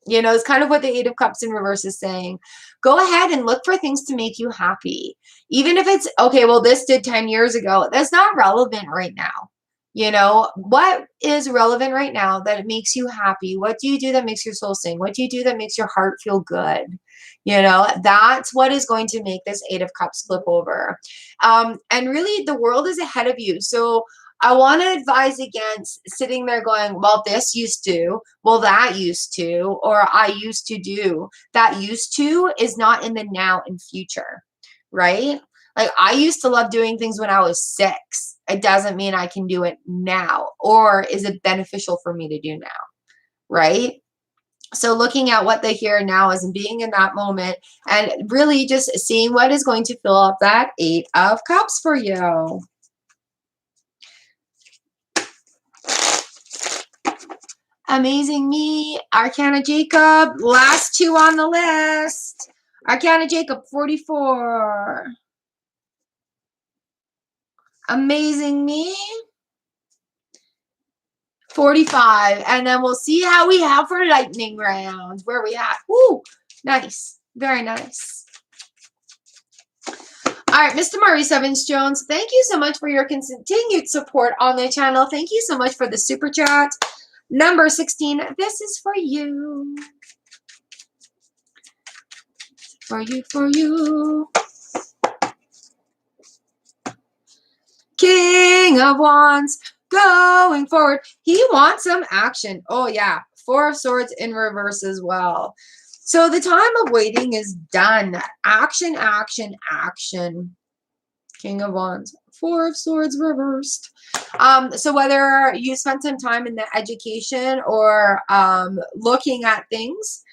You know, it's kind of what the Eight of Cups in reverse is saying. Go ahead and look for things to make you happy. Even if it's, okay, well, this did 10 years ago. That's not relevant right now. You know, what is relevant right now that makes you happy? What do you do that makes your soul sing? What do you do that makes your heart feel good? You know, that's what is going to make this Eight of Cups flip over. And really, the world is ahead of you. So I want to advise against sitting there going, well, this used to, well, that used to, or I used to do. That used to is not in the now and future, right? Like I used to love doing things when I was 6. It doesn't mean I can do it now. Or is it beneficial for me to do now? Right? So looking at what the here and now is and being in that moment and really just seeing what is going to fill up that Eight of Cups for you. Amazing Me, Arcana Jacob, last 2 on the list. Arcana Jacob, 44. Amazing Me, 45. And then we'll see how we have for lightning rounds. Where are we at? Woo! Nice. Very nice. All right, Mr. Maurice Evans Jones, thank you so much for your continued support on the channel. Thank you so much for the super chat. Number 16, this is for you. For you. King of Wands, going forward. He wants some action. Oh, yeah. 4 of Swords in reverse as well. So the time of waiting is done. Action, action, action. King of Wands. 4 of Swords reversed. So whether you spent some time in the education or looking at things,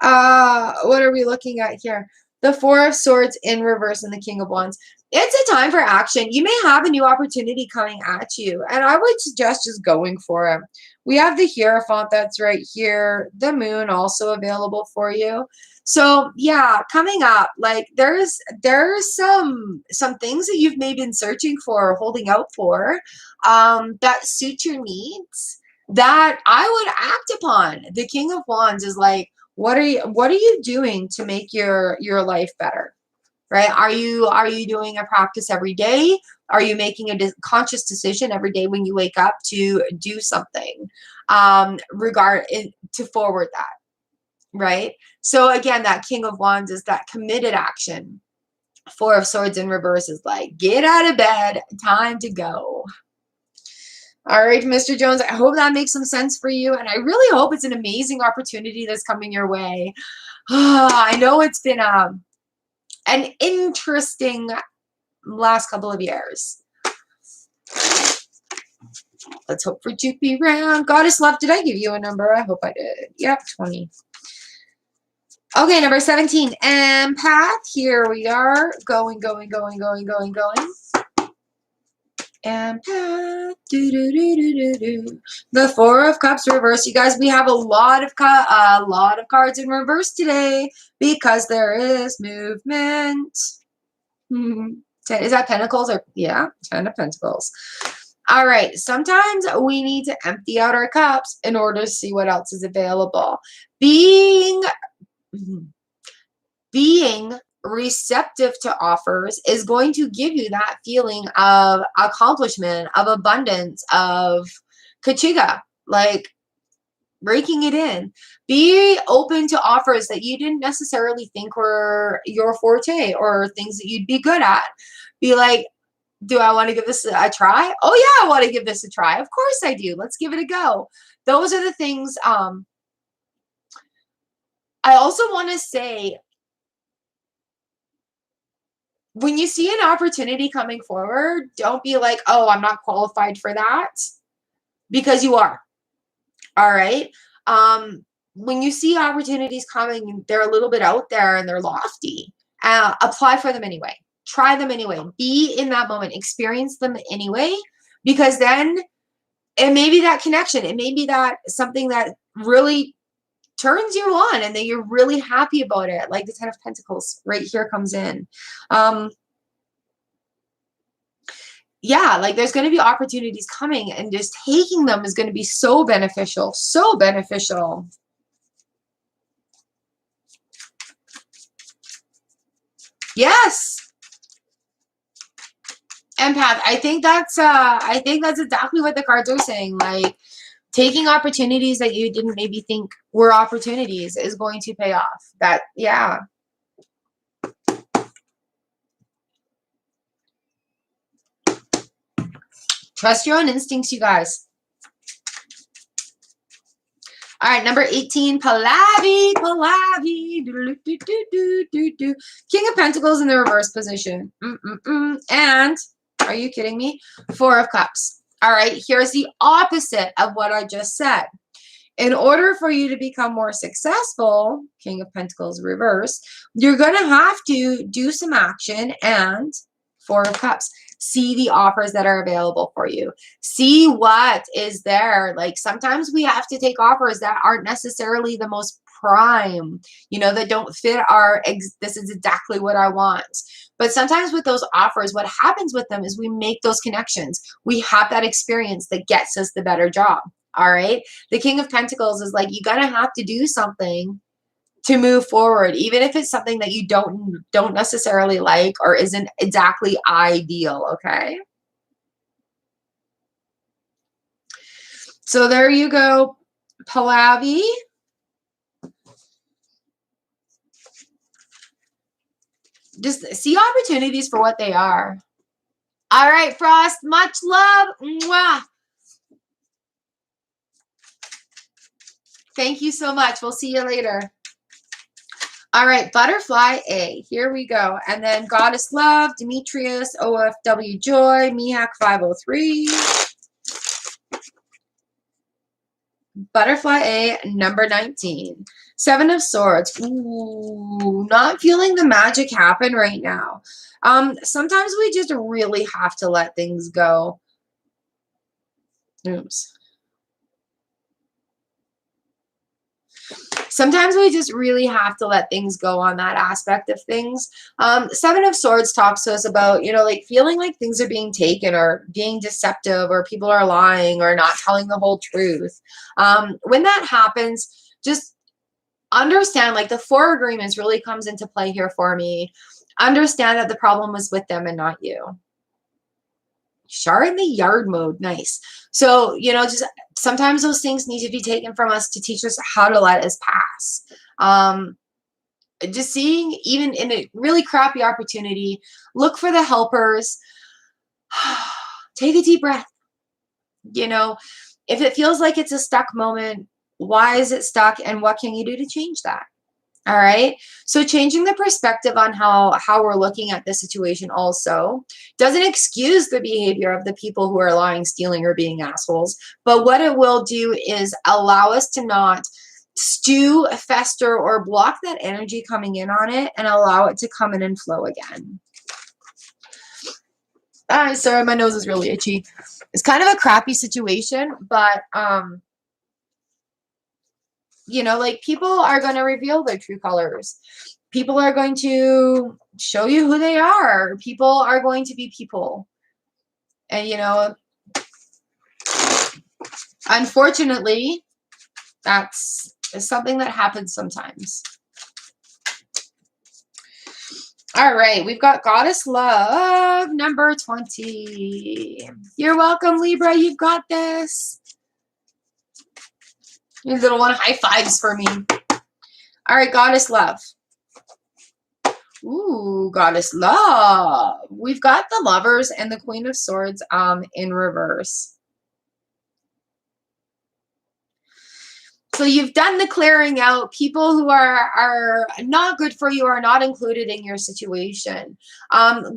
what are we looking at here? The 4 of Swords in reverse and the King of Wands. It's a time for action. You may have a new opportunity coming at you, and I would suggest just going for it. We have the Hierophant that's right here. The Moon also available for you. So yeah, coming up, like there's some things that you've maybe been searching for, or holding out for, that suit your needs, that I would act upon. The King of Wands is like, what are you doing to make your life better? Right? Are you doing a practice every day? Are you making a conscious decision every day when you wake up to do something to forward that? Right? So again, that King of Wands is that committed action. 4 of Swords in reverse is like, get out of bed, time to go. All right, Mr. Jones, I hope that makes some sense for you, and I really hope it's an amazing opportunity that's coming your way. I know it's been an interesting last couple of years. Let's hope for Jupiter round. Goddess Love, did I give you a number? I hope I did. Yep, 20. Okay, number 17, Empath. Here we are. Going. Empath. The 4 of Cups reverse. You guys, we have a lot of cards in reverse today because there is movement. Is that Pentacles? Or yeah, 10 of Pentacles. All right. Sometimes we need to empty out our cups in order to see what else is available. Being receptive to offers is going to give you that feeling of accomplishment, of abundance, of kachiga, like breaking it in. Be open to offers that you didn't necessarily think were your forte or things that you'd be good at. Be like, do I want to give this a try? Oh yeah, I want to give this a try. Of course I do. Let's give it a go. Those are the things. I also want to say, when you see an opportunity coming forward, don't be like, oh, I'm not qualified for that, because you are. All right. When you see opportunities coming, they're a little bit out there and they're lofty. Apply for them anyway. Try them anyway. Be in that moment. Experience them anyway, because then it may be that connection. It may be that something that really turns you on and that you're really happy about it. Like the Ten of Pentacles right here comes in. Yeah, like there's going to be opportunities coming, and just taking them is going to be so beneficial. So beneficial. Yes. Empath. I think that's exactly what the cards are saying. Like, taking opportunities that you didn't maybe think were opportunities is going to pay off. That, yeah. Trust your own instincts, you guys. All right, number 18, Pallavi. King of Pentacles in the reverse position. And, are you kidding me? Four of Cups. All right, here's the opposite of what I just said. In order for you to become more successful, King of Pentacles reverse, you're going to have to do some action, and Four of Cups. See the offers that are available for you. See what is there. Like, sometimes we have to take offers that aren't necessarily the most prime, that don't fit our, this is exactly what I want. But sometimes with those offers, what happens with them is we make those connections. We have that experience that gets us the better job. All right. The King of Pentacles is like, you're going to have to do something to move forward, even if it's something that you don't necessarily like or isn't exactly ideal. Okay. So there you go, Pallavi. Just see opportunities for what they are. All right, Frost, much love. Mwah. Thank you so much. We'll see you later. All right, Butterfly A. Here we go. And then Goddess Love, Demetrius, OFW Joy, Mihak 503. Butterfly A, number 19. Seven of Swords. Ooh, not feeling the magic happen right now. Sometimes we just really have to let things go. Oops. Sometimes we just really have to let things go on that aspect of things. Seven of Swords talks to us about, like feeling like things are being taken or being deceptive or people are lying or not telling the whole truth. When that happens, just understand, like the Four Agreements really comes into play here for me. Understand that the problem was with them and not you. Char in the yard mode. Nice. So, just sometimes those things need to be taken from us to teach us how to let us pass. Just seeing, even in a really crappy opportunity, look for the helpers. Take a deep breath. If it feels like it's a stuck moment, why is it stuck and what can you do to change that? All right. So changing the perspective on how we're looking at the situation also doesn't excuse the behavior of the people who are lying, stealing, or being assholes. But what it will do is allow us to not stew, fester, or block that energy coming in on it and allow it to come in and flow again. Sorry, my nose is really itchy. It's kind of a crappy situation, but like people are going to reveal their true colors. People are going to show you who they are. People are going to be people. And, unfortunately, that's something that happens sometimes. All right, we've got Goddess Love, number 20. You're welcome, Libra. You've got this. You little one, high fives for me. All right, Goddess Love. Ooh, Goddess Love. We've got the Lovers and the Queen of Swords in reverse. So you've done the clearing out. People who are not good for you are not included in your situation.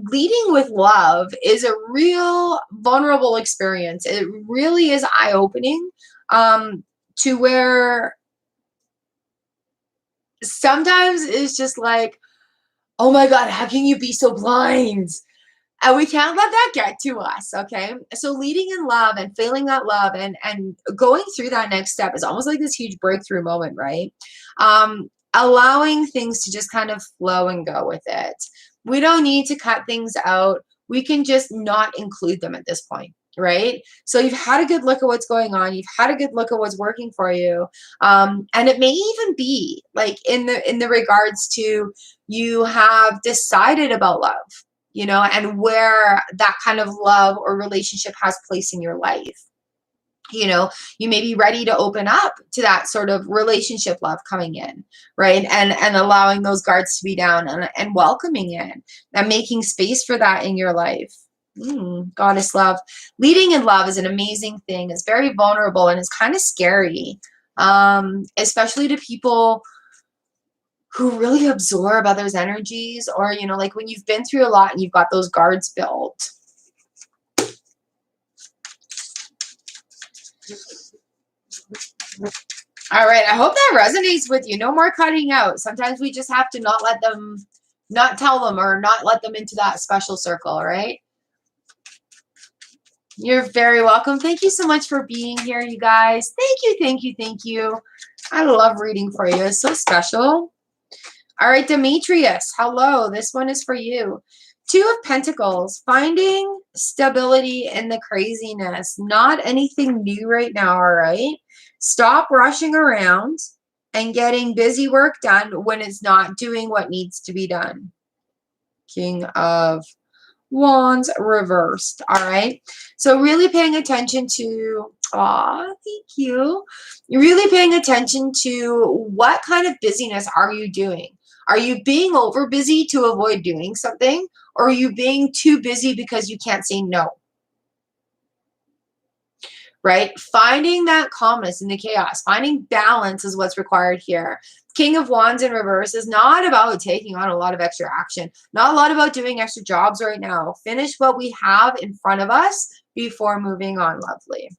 Leading with love is a real vulnerable experience. It really is eye-opening, to where sometimes it's just like, oh my God, how can you be so blind? And we can't let that get to us, okay? So leading in love and feeling that love and going through that next step is almost like this huge breakthrough moment, right? Allowing things to just kind of flow and go with it. We don't need to cut things out. We can just not include them at this point, right? So you've had a good look at what's going on. You've had a good look at what's working for you. And it may even be like in the regards to, you have decided about love, you know, and where that kind of love or relationship has place in your life. You know, you may be ready to open up to that sort of relationship love coming in, right? And allowing those guards to be down and welcoming in and making space for that in your life. Goddess love. Leading in love is an amazing thing. It's very vulnerable and it's kind of scary, especially to people who really absorb others' energies, or, you know, like when you've been through a lot and you've got those guards built. All right, I hope that resonates with you. No more cutting out. Sometimes we just have to not let them, not tell them, or not let them into that special circle, all right? You're very welcome. Thank you so much for being here, you guys. Thank you, thank you, thank you. I love reading for you. It's so special. All right, Demetrius, hello. This one is for you. Two of Pentacles, finding stability in the craziness. Not anything new right now, all right? Stop rushing around and getting busy work done when it's not doing what needs to be done. King of Wands reversed, all right? So really paying attention to, thank you. You're really paying attention to what kind of busyness are you doing? Are you being over busy to avoid doing something? Or are you being too busy because you can't say no? Right? Finding that calmness in the chaos, finding balance is what's required here. King of Wands in reverse is not about taking on a lot of extra action, not a lot about doing extra jobs right now. Finish what we have in front of us before moving on, lovely.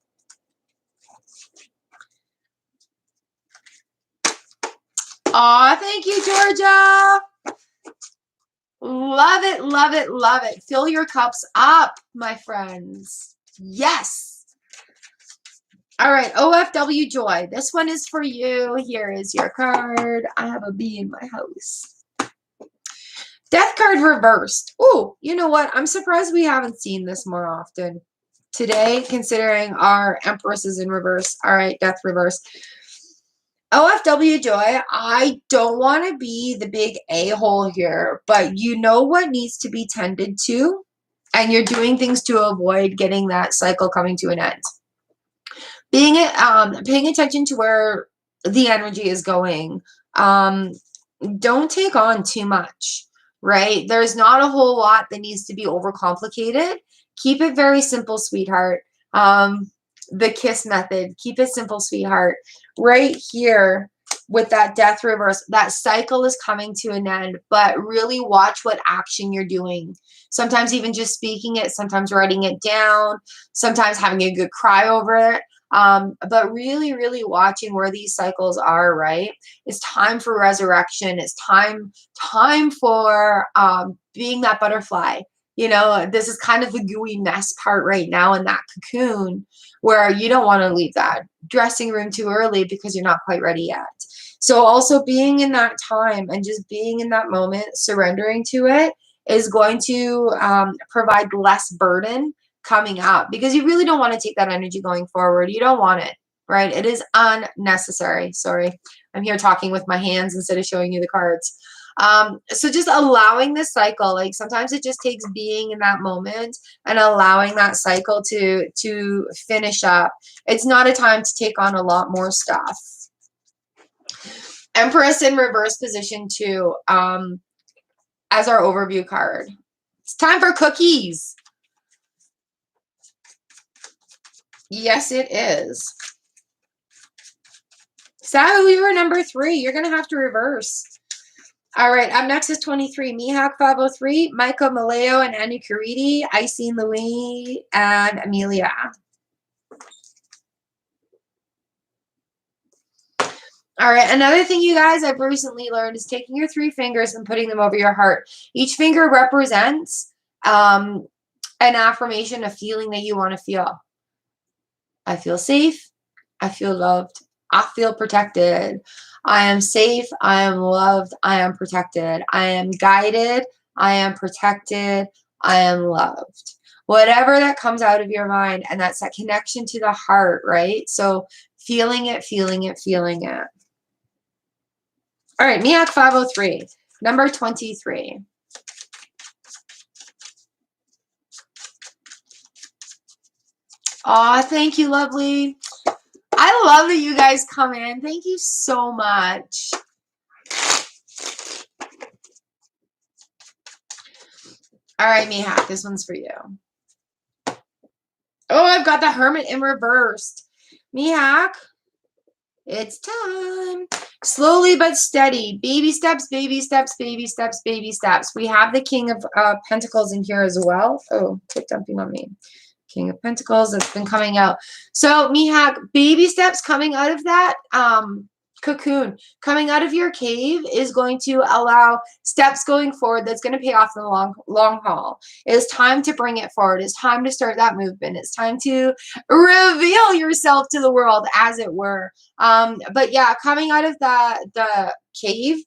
Aw, thank you, Georgia. Love it, love it, love it. Fill your cups up, my friends. Yes. All right, OFW Joy. This one is for you. Here is your card. I have a bee in my house. Death card reversed. Oh, you know what? I'm surprised we haven't seen this more often today, considering our Empress is in reverse. All right, death reverse. OFW Joy, I don't want to be the big a-hole here, but you know what needs to be tended to, and you're doing things to avoid getting that cycle coming to an end. Paying attention to where the energy is going. Don't take on too much, right? There's not a whole lot that needs to be overcomplicated. Keep it very simple, sweetheart. The kiss method. Keep it simple, sweetheart. Right here with that death reverse, that cycle is coming to an end, but really watch what action you're doing. Sometimes even just speaking it, sometimes writing it down, sometimes having a good cry over it. But really, really watching where these cycles are, right? It's time for resurrection. It's time for being that butterfly. You know, this is kind of the gooey mess part right now in that cocoon where you don't want to leave that dressing room too early because you're not quite ready yet. So also being in that time and just being in that moment, surrendering to it is going to provide less burden coming up, because you really don't want to take that energy going forward. You don't want it, right? It is unnecessary. Sorry, I'm here talking with my hands instead of showing you the cards. So just allowing this cycle, like sometimes it just takes being in that moment and allowing that cycle to finish up. It's not a time to take on a lot more stuff. Empress in reverse position too, as our overview card. It's time for cookies. Yes, it is. Sahu, you were number 3. You're going to have to reverse. All right, up next is 23. Mihak 503, Michael Maleo and Annie Caridi, Iseen Louis, and Amelia. All right, another thing you guys I've recently learned is taking your 3 fingers and putting them over your heart. Each finger represents an affirmation, a feeling that you want to feel. I feel safe. I feel loved. I feel protected. I am safe. I am loved. I am protected. I am guided. I am protected. I am loved. Whatever that comes out of your mind, and that's that connection to the heart, right? So feeling it, feeling it, feeling it. All right, Miak 503, number 23. Aw, thank you, lovely. I love that you guys come in. Thank you so much. All right, Mihak, this one's for you. Oh, I've got the Hermit in reversed. Mihak, it's time. Slowly but steady. Baby steps, baby steps, baby steps, baby steps. We have the King of Pentacles in here as well. Oh, quit dumping on me. King of Pentacles that's been coming out. So Mihak, baby steps coming out of that cocoon, coming out of your cave is going to allow steps going forward that's going to pay off in the long haul. It is time to bring it forward. It's time to start that movement. It's time to reveal yourself to the world, as it were. But yeah, coming out of the cave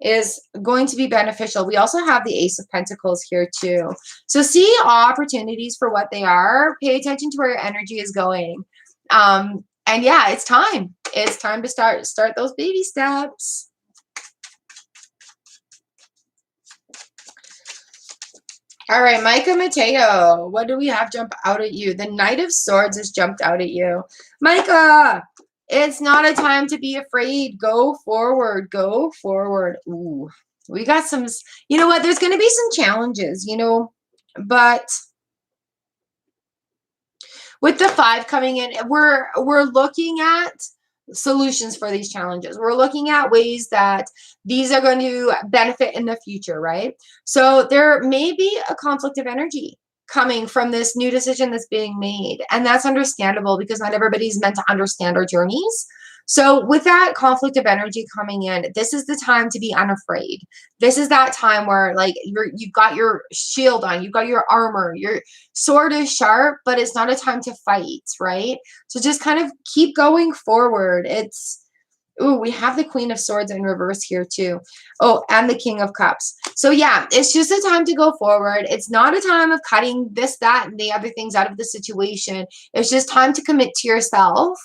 is going to be beneficial. We also have the Ace of Pentacles here too. So see opportunities for what they are. Pay attention to where your energy is going. And yeah, it's time. It's time to start those baby steps. All right, Micah Mateo, what do we have jump out at you? The Knight of Swords has jumped out at you. Micah, it's not a time to be afraid. Go forward. Go forward. Ooh, we got some, you know what? There's going to be some challenges, you know, but with the 5 coming in, we're looking at solutions for these challenges. We're looking at ways that these are going to benefit in the future, right? So there may be a conflict of energy coming from this new decision that's being made. And that's understandable because not everybody's meant to understand our journeys. So with that conflict of energy coming in, this is the time to be unafraid. This is that time where like you've got your shield on, you've got your armor, your sword is sharp, but it's not a time to fight, right? So just kind of keep going forward. It's, ooh, we have the Queen of Swords in reverse here too. Oh, and the King of Cups. So yeah, it's just a time to go forward. It's not a time of cutting this, that, and the other things out of the situation. It's just time to commit to yourself.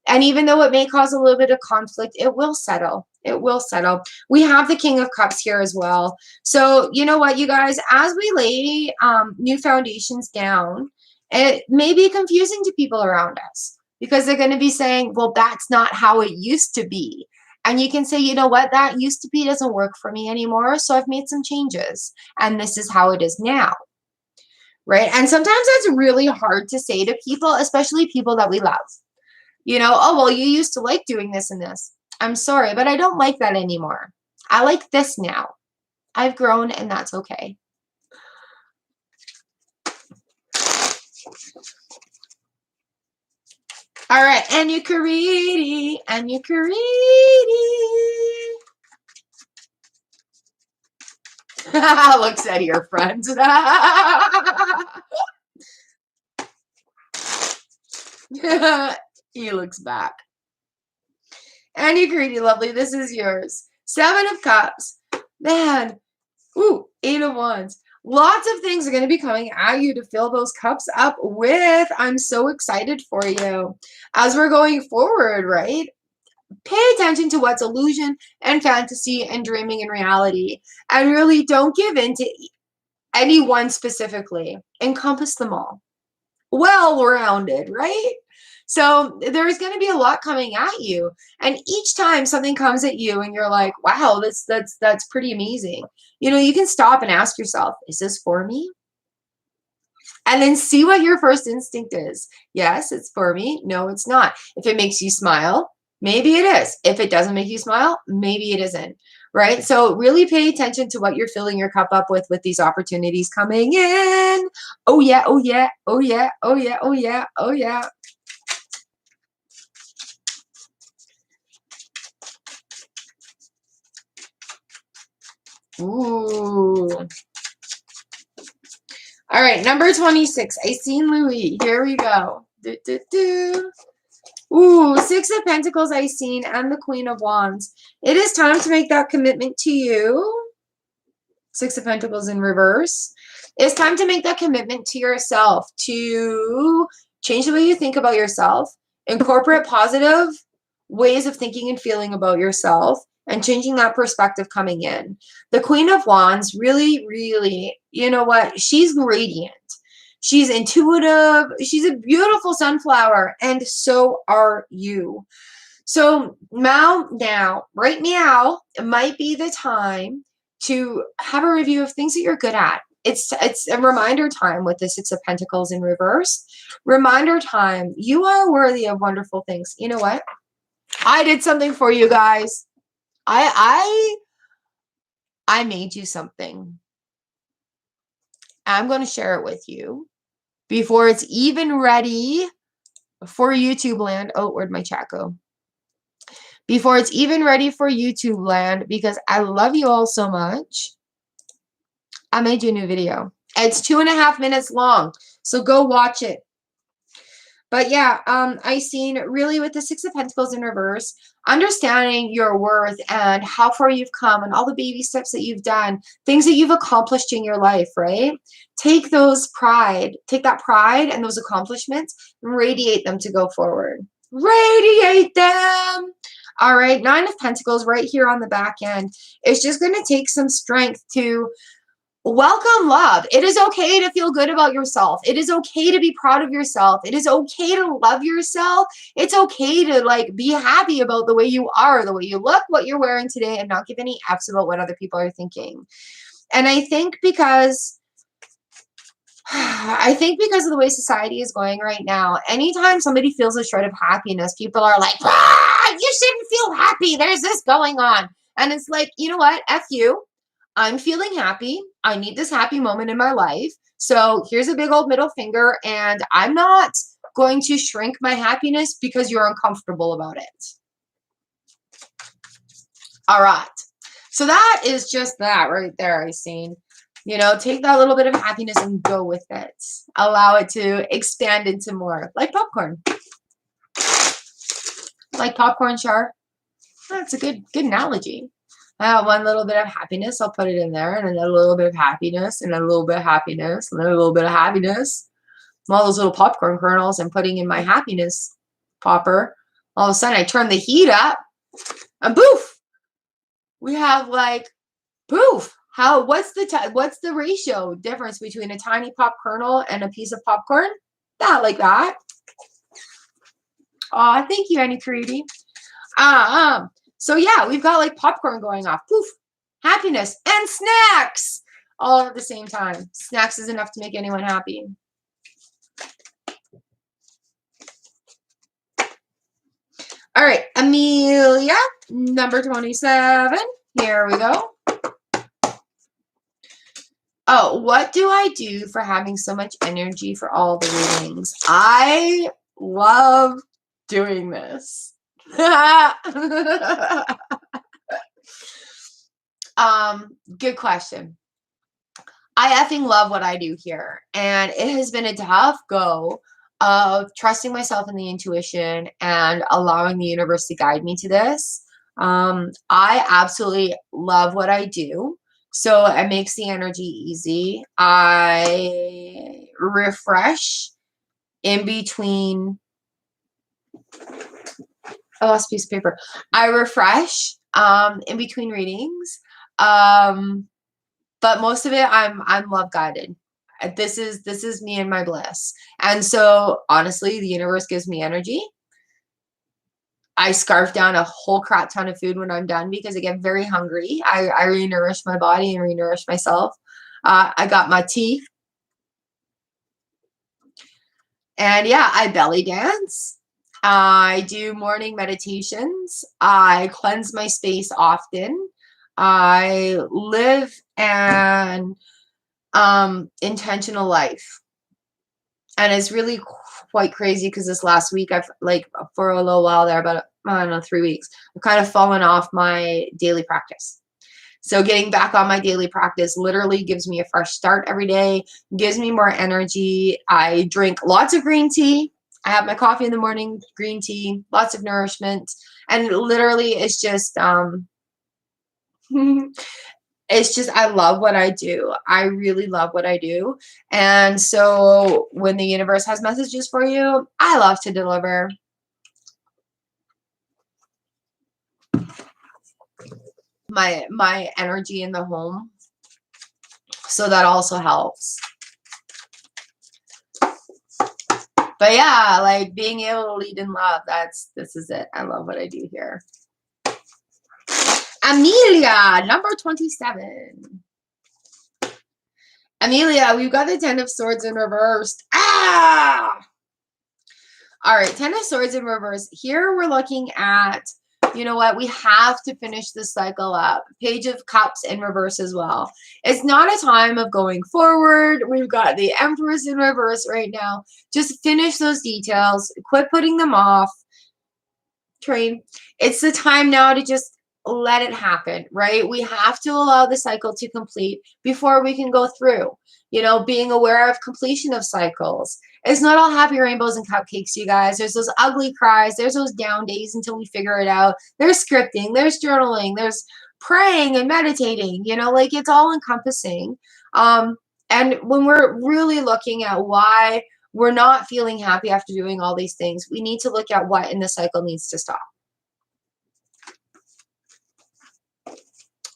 And even though it may cause a little bit of conflict, it will settle. It will settle. We have the King of Cups here as well. So you know what, you guys, as we lay new foundations down, it may be confusing to people around us because they're going to be saying, well, that's not how it used to be. And you can say, you know what, that used to be doesn't work for me anymore. So I've made some changes and this is how it is now. Right. And sometimes that's really hard to say to people, especially people that we love. You know, oh, well, you used to like doing this and this. I'm sorry, but I don't like that anymore. I like this now. I've grown and that's okay. All right, and you Karidi, and you Karidi. Looks at your friends. He looks back. And you Karidi, lovely, this is yours. 7 of Cups. Man, ooh, 8 of Wands. Lots of things are going to be coming at you to fill those cups up with. I'm so excited for you. As we're going forward, right? Pay attention to what's illusion and fantasy and dreaming and reality. And really don't give in to any one specifically. Encompass them all. Well-rounded, right? So there's going to be a lot coming at you. And each time something comes at you and you're like, wow, that's pretty amazing. You know, you can stop and ask yourself, is this for me? And then see what your first instinct is. Yes, it's for me. No, it's not. If it makes you smile, Maybe it is. If it doesn't make you smile, maybe it isn't. Right? So really pay attention to what you're filling your cup up with these opportunities coming in. Oh yeah, oh yeah, oh yeah, oh yeah, oh yeah, oh yeah. Ooh. All right, number 26. I seen Louis. Here we go. Do, do, do. Ooh, Six of Pentacles I seen and the Queen of Wands. It is time to make that commitment to you. Six of Pentacles in reverse. It's time to make that commitment to yourself, to change the way you think about yourself, incorporate positive ways of thinking and feeling about yourself, and changing that perspective coming in. The Queen of Wands really, really, you know what? She's radiant. She's intuitive. She's a beautiful sunflower, and so are you. So now, right now, it might be the time to have a review of things that you're good at. It's a reminder time with the Six of Pentacles in reverse. Reminder time. You are worthy of wonderful things. You know what? I did something for you guys. I made you something. I'm going to share it with you before it's even ready for YouTube land. Oh, where'd my chat go? Before it's even ready for YouTube land, because I love you all so much. I made you a new video. It's 2.5 minutes long, so go watch it. But yeah, I seen really with the Six of Pentacles in reverse, understanding your worth and how far you've come and all the baby steps that you've done, things that you've accomplished in your life, right? Take that pride and those accomplishments and radiate them to go forward. Radiate them. All right, Nine of Pentacles right here on the back end. It's just going to take some strength to welcome love. It is okay to feel good about yourself. It is okay to be proud of yourself. It is okay to love yourself. It's okay to like be happy about the way you are, the way you look, what you're wearing today, and not give any F's about what other people are thinking. And I think because of the way society is going right now, anytime somebody feels a shred of happiness, people are like, you shouldn't feel happy. There's this going on. And it's like, you know what? F you. I'm feeling happy. I need this happy moment in my life. So here's a big old middle finger, and I'm not going to shrink my happiness because you're uncomfortable about it. All right. So that is just that right there. I seen, you know, take that little bit of happiness and go with it. Allow it to expand into more, like popcorn. Like popcorn, Char. That's a good analogy. I have one little bit of happiness. I'll put it in there, and then a little bit of happiness, and a little bit of happiness, and then a little bit of happiness. All those little popcorn kernels I'm putting in my happiness popper. All of a sudden, I turn the heat up, and poof, we have like poof. What's the ratio difference between a tiny pop kernel and a piece of popcorn? That like that. Oh, thank you, Annie Creedy. So yeah, we've got like popcorn going off. Poof. Happiness and snacks all at the same time. Snacks is enough to make anyone happy. All right, Amelia, number 27. Here we go. Oh, what do I do for having so much energy for all the readings? I love doing this. Good question. I effing love what I do here, and it has been a tough go of trusting myself in the intuition and allowing the universe to guide me to this. I absolutely love what I do, so it makes the energy easy. I refresh in between. I lost a piece of paper. I refresh in between readings. But most of it I'm love guided. This is me and my bliss. And so honestly, the universe gives me energy. I scarf down a whole crap ton of food when I'm done because I get very hungry. I re-nourish my body and re-nourish myself. I got my tea. And yeah, I belly dance. I do morning meditations. I cleanse my space often. I live an intentional life. And it's really quite crazy because this last week, I've like for a little while there, about, I don't know, 3 weeks, I've kind of fallen off my daily practice. So getting back on my daily practice literally gives me a fresh start every day, gives me more energy. I drink lots of green tea. I have my coffee in the morning, green tea, lots of nourishment. And literally it's just it's just, I love what I do. I really love what I do. And so when the universe has messages for you, I love to deliver. My energy in the home. So that also helps. But yeah, like being able to lead in love, this is it. I love what I do here. Amelia, number 27. Amelia, we've got the Ten of Swords in reversed. Ah! All right, Ten of Swords in reverse. Here we're looking at, you know what, we have to finish this cycle up. Page of Cups in reverse as well. It's not a time of going forward. We've got the Empress in reverse right now. Just finish those details. Quit putting them off. Train. It's the time now to just let it happen, right? We have to allow the cycle to complete before we can go through. You know, being aware of completion of cycles. It's not all happy rainbows and cupcakes, you guys. There's those ugly cries. There's those down days until we figure it out. There's scripting. There's journaling. There's praying and meditating. You know, like it's all encompassing. And when we're really looking at why we're not feeling happy after doing all these things, we need to look at what in the cycle needs to stop.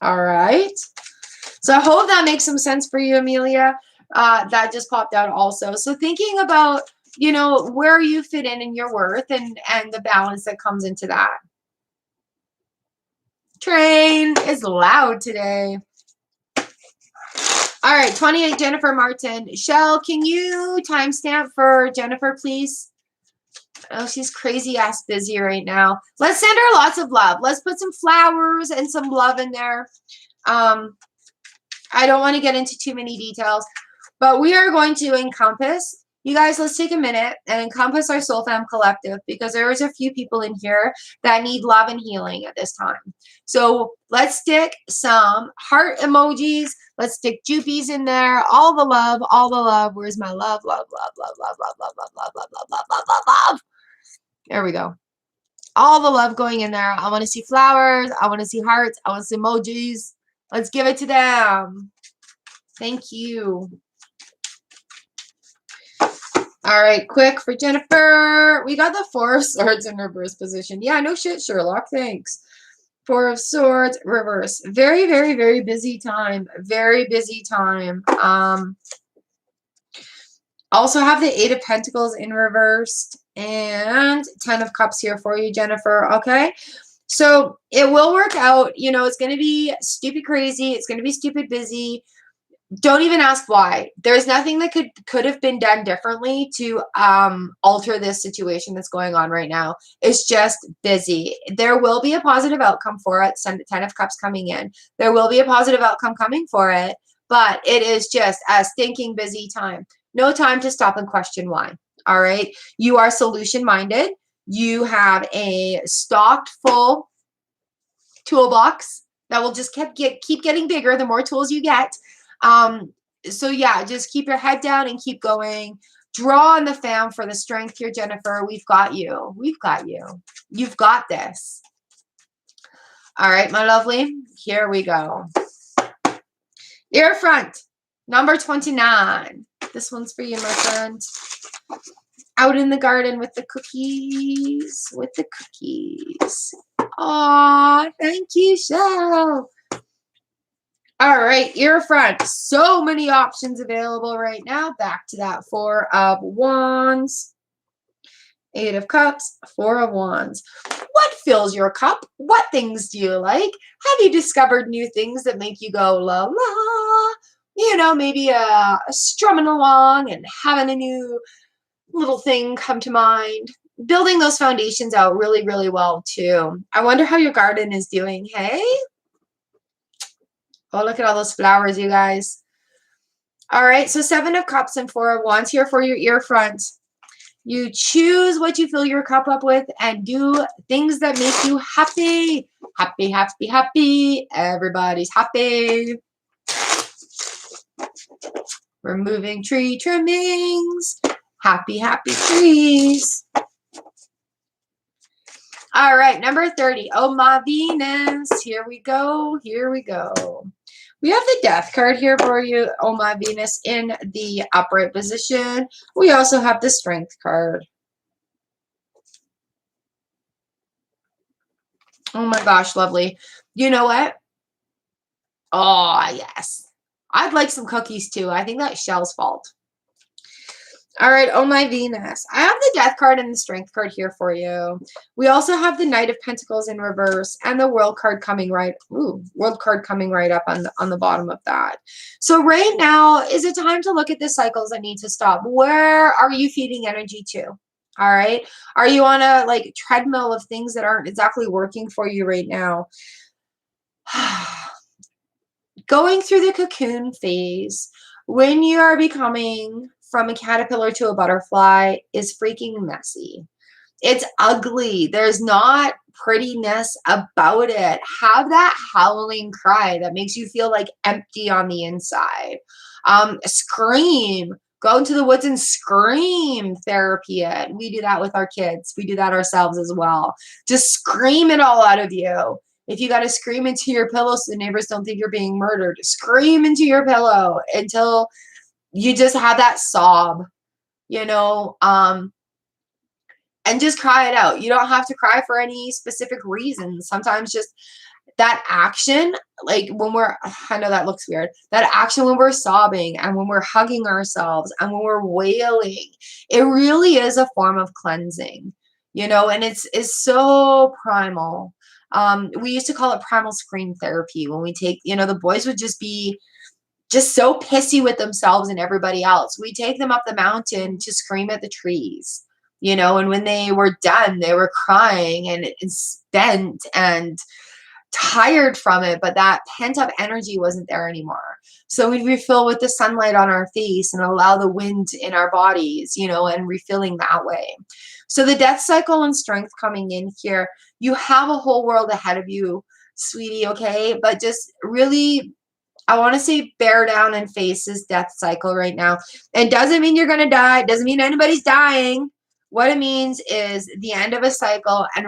All right. So I hope that makes some sense for you, Amelia. That just popped out also. So thinking about, you know, where you fit in your worth and the balance that comes into that. Train is loud today. All right, 28, Jennifer Martin. Shell, can you timestamp for Jennifer, please? Oh, she's crazy ass busy right now. Let's send her lots of love. Let's put some flowers and some love in there. I don't want to get into too many details, but we are going to encompass. You guys, let's take a minute and encompass our Soul Fam Collective, because there is a few people in here that need love and healing at this time. So let's stick some heart emojis. Let's stick jupies in there. All the love, all the love. Where's my love, love, love, love, love, love, love, love, love, love, love, love, love, love, love. There we go. All the love going in there. I want to see flowers. I want to see hearts. I want to see emojis. Let's give it to them. Thank you. All right, quick for Jennifer. We got the Four of Swords in reverse position. Yeah, no shit, Sherlock. Thanks. Four of Swords, reverse. Very, very, very busy time. Very busy time. Also have the Eight of Pentacles in reversed and 10 of Cups here for you, Jennifer. Okay. So it will work out. You know, it's going to be stupid crazy. It's going to be stupid busy. Don't even ask why. There's nothing that could have been done differently to alter this situation that's going on right now. It's just busy. There will be a positive outcome for it. 10 of Cups coming in. There will be a positive outcome coming for it, but it is just a stinking busy time. No time to stop and question why. All right. You are solution minded. You have a stocked full toolbox that will just keep getting bigger the more tools you get. So yeah, just keep your head down and keep going. Draw on the fam for the strength here, Jennifer. We've got you. We've got you. You've got this. All right, my lovely. Here we go. Ear front, number 29. This one's for you, my friend. Out in the garden with the cookies. With the cookies. Aw, thank you, Shell. All right, ear front. So many options available right now. Back to that Four of Wands. Eight of Cups, Four of Wands. What fills your cup? What things do you like? Have you discovered new things that make you go la la? You know, maybe strumming along and having a new little thing come to mind. building those foundations out really, really well too. I wonder how your garden is doing. Hey? Oh, look at all those flowers, you guys. All right, so 7 of Cups and 4 of Wands here for your ear front. You choose what you fill your cup up with and do things that make you happy. Happy, happy, happy. Everybody's happy. Removing tree trimmings. Happy, happy trees. All right, number 30. Oh, my Venus. Here we go. Here we go. We have the Death card here for you, oh, my Venus, in the upright position. We also have the Strength card. Oh, my gosh, lovely. You know what? Oh, yes. I'd like some cookies, too. I think that's Shell's fault. All right, oh my Venus. I have the Death card and the Strength card here for you. We also have the Knight of Pentacles in reverse and the World card coming right. World card coming right up on the bottom of that. So right now is a time to look at the cycles that need to stop. Where are you feeding energy to? All right. Are you on a like treadmill of things that aren't exactly working for you right now? Going through the cocoon phase when you are becoming from a caterpillar to a butterfly is freaking messy. It's ugly. There's not prettiness about it. Have that howling cry that makes you feel like empty on the inside. Scream. Go into the woods and scream, therapy it. We do that with our kids. We do that ourselves as well. Just scream it all out of you. If you got to scream into your pillow so the neighbors don't think you're being murdered, scream into your pillow until you just have that sob, you know, and just cry it out. You don't have to cry for any specific reason. Sometimes just that action, like when we're, I know that looks weird, that action when we're sobbing and when we're hugging ourselves and when we're wailing, it really is a form of cleansing, you know, and it's so primal. We used to call it primal scream therapy when we take, you know, the boys would just be just so pissy with themselves and everybody else. We take them up the mountain to scream at the trees, you know, and when they were done, they were crying and spent and tired from it, but that pent up energy wasn't there anymore. So we'd refill with the sunlight on our face and allow the wind in our bodies, you know, and refilling that way. So the death cycle and strength coming in here, you have a whole world ahead of you, sweetie, okay? But just really, I want to say bear down and face this death cycle right now. It doesn't mean you're going to die. It doesn't mean anybody's dying. What it means is the end of a cycle and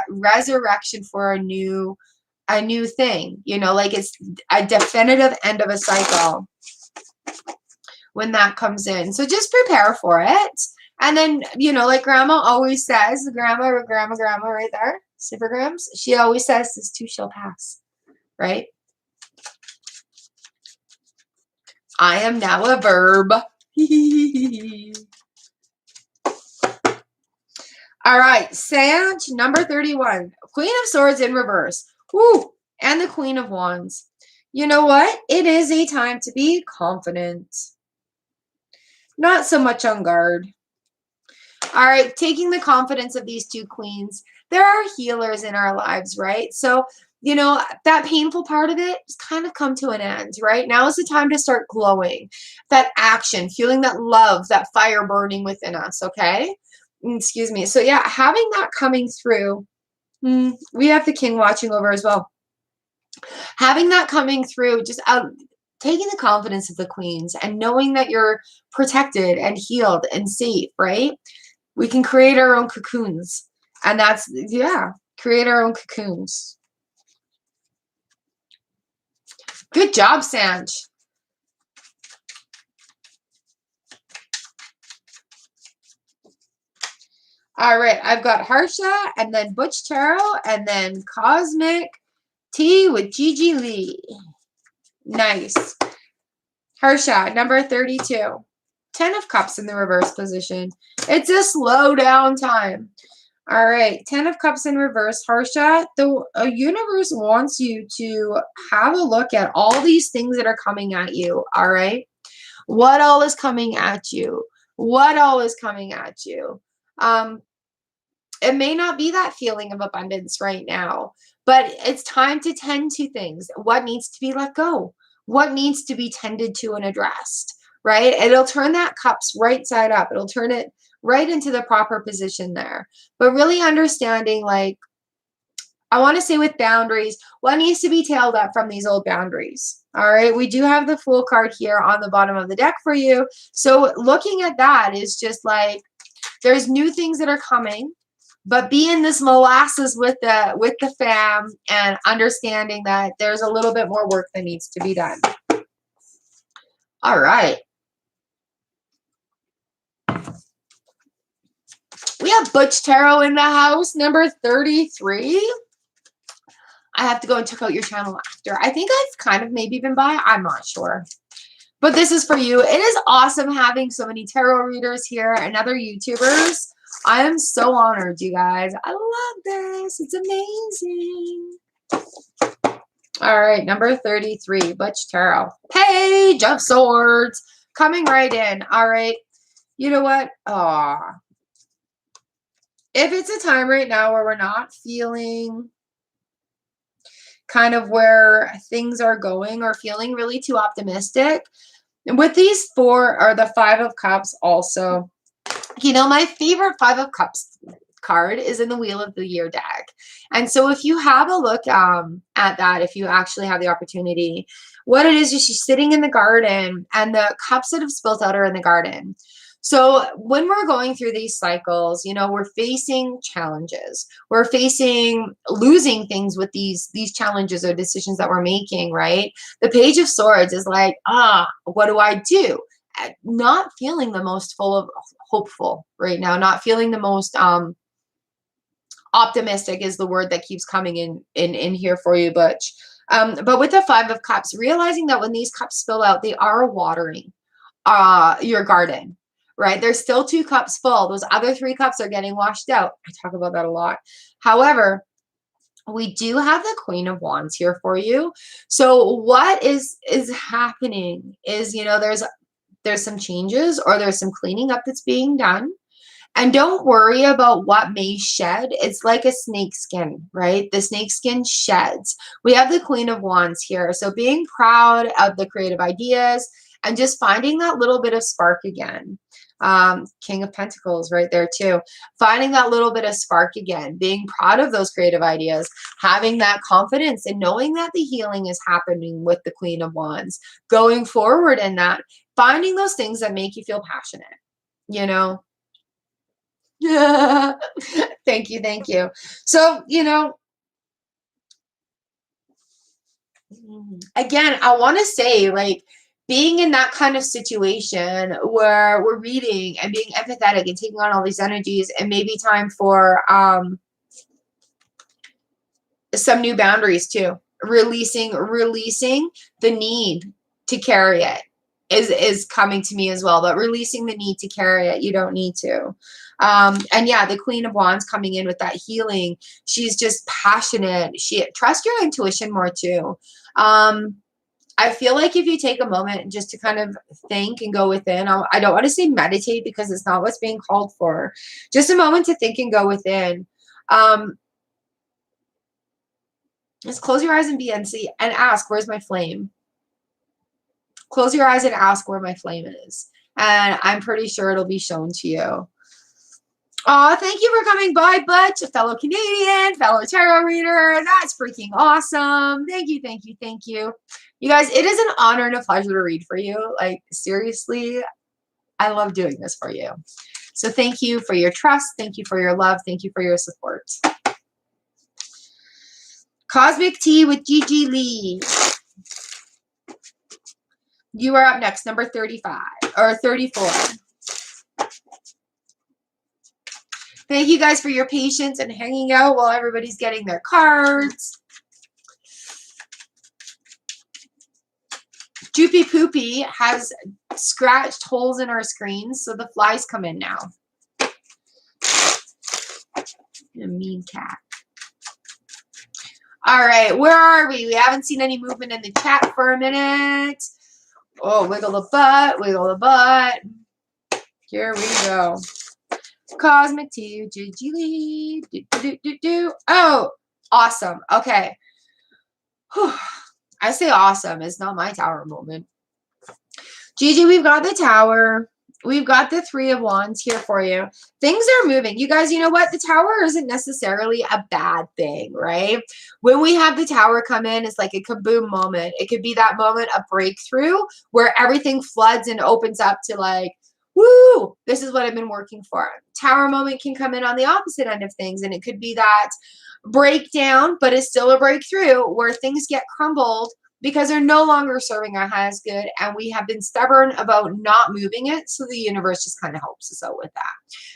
resurrection for a new thing. You know, like it's a definitive end of a cycle when that comes in. So just prepare for it. And then, you know, like grandma always says, grandma right there, Supergrams, she always says this too shall pass, right? I am now a verb. All right, Sag, number 31. Queen of Swords in reverse. Woo! And the Queen of Wands. You know what? It is a time to be confident. Not so much on guard. All right, taking the confidence of these two queens. There are healers in our lives, right? So, you know, that painful part of it has kind of come to an end, right? Now is the time to start glowing. That action, feeling that love, that fire burning within us, okay? Excuse me. So, yeah, having that coming through. We have the king watching over as well. Having that coming through, just taking the confidence of the queens and knowing that you're protected and healed and safe, right? We can create our own cocoons. And that's, yeah, create our own cocoons. Good job, Sanj. All right, I've got Harsha and then Butch Tarot and then Cosmic Tea with Gigi Lee. Nice. Harsha, number 32. 10 of Cups in the reverse position. It's a slow down time. All right, 10 of Cups in reverse. Harsha, the universe wants you to have a look at all these things that are coming at you, all right? What all is coming at you? What all is coming at you? It may not be that feeling of abundance right now, but it's time to tend to things. What needs to be let go? What needs to be tended to and addressed, right? It'll turn that cups right side up. It'll turn it right into the proper position there. But really understanding, like, I want to say with boundaries, what needs to be tailed up from these old boundaries? All right, we do have the Fool card here on the bottom of the deck for you. So looking at that is just like, there's new things that are coming, but be in this molasses with the fam and understanding that there's a little bit more work that needs to be done. All right. We have Butch Tarot in the house, number 33. I have to go and check out your channel after. I think I've kind of maybe been by. I'm not sure. But this is for you. It is awesome having so many tarot readers here and other YouTubers. I am so honored, you guys. I love this. It's amazing. All right, number 33, Butch Tarot. Page of Swords. Coming right in. All right. You know what? If it's a time right now where we're not feeling kind of where things are going or feeling really too optimistic, with these four, or the Five of Cups also, you know, my favorite Five of Cups card is in the Wheel of the Year deck. And so if you have a look at that, if you actually have the opportunity, what it is she's sitting in the garden and the cups that have spilled out are in the garden. So when we're going through these cycles, you know, we're facing challenges. We're facing losing things with these challenges or decisions that we're making, right? The Page of Swords is like, what do I do? Not feeling the most full of hopeful right now, not feeling the most optimistic is the word that keeps coming in here for you, Butch. But with the Five of Cups, realizing that when these cups spill out, they are watering your garden, right? There's still 2 cups full. Those other 3 cups are getting washed out. I talk about that a lot. However, we do have the Queen of Wands here for you. So what is happening is, you know, there's some changes or there's some cleaning up that's being done. And don't worry about what may shed. It's like a snake skin, right? The snake skin sheds. We have the Queen of Wands here. So being proud of the creative ideas and just finding that little bit of spark again. King of Pentacles right there too. Finding that little bit of spark again. Being proud of those creative ideas. Having that confidence and knowing that the healing is happening with the Queen of Wands. Going forward in that. Finding those things that make you feel passionate. You know? Thank you, thank you. So, you know, again, I want to say, like, being in that kind of situation where we're reading and being empathetic and taking on all these energies, and maybe time for some new boundaries too. Releasing the need to carry it is coming to me as well. But releasing the need to carry it, you don't need to. And yeah, the Queen of Wands coming in with that healing. She's just passionate. She trust your intuition more too. I feel like if you take a moment just to kind of think and go within, I don't want to say meditate because it's not what's being called for. Just a moment to think and go within. Just close your eyes and be and see and ask, where's my flame? Close your eyes and ask where my flame is. And I'm pretty sure it'll be shown to you. Oh, thank you for coming by, Butch, a fellow Canadian, fellow tarot reader. That's freaking awesome. Thank you, thank you, thank you. You guys, it is an honor and a pleasure to read for you. Like, seriously, I love doing this for you. So thank you for your trust. Thank you for your love. Thank you for your support. Cosmic Tea with Gigi Lee. You are up next, number 35 or 34. Thank you guys for your patience and hanging out while everybody's getting their cards. Joopy Poopy has scratched holes in our screens, so the flies come in now. A mean cat. All right, where are we? We haven't seen any movement in the chat for a minute. Oh, wiggle the butt, wiggle the butt. Here we go. Cosmic Tea, Gigi. Oh, awesome. Okay. Whew. I say awesome. It's not my tower moment. Gigi, we've got the tower. We've got the 3 of Wands here for you. Things are moving. You guys, you know what? The tower isn't necessarily a bad thing, right? When we have the tower come in, it's like a kaboom moment. It could be that moment of breakthrough where everything floods and opens up to like, woo, this is what I've been working for. Tower moment can come in on the opposite end of things, and it could be that breakdown, but it's still a breakthrough where things get crumbled because they're no longer serving our highest good, and we have been stubborn about not moving it, so the universe just kind of helps us out with that,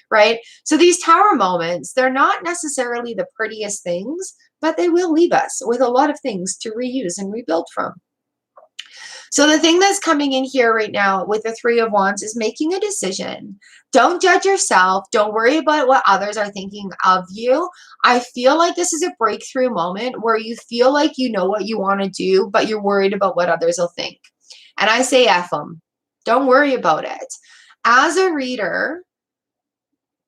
right? So these tower moments, they're not necessarily the prettiest things, but they will leave us with a lot of things to reuse and rebuild from. So the thing that's coming in here right now with the 3 of Wands is making a decision. Don't judge yourself. Don't worry about what others are thinking of you. I feel like this is a breakthrough moment where you feel like you know what you want to do, but you're worried about what others will think. And I say F them. Don't worry about it. As a reader,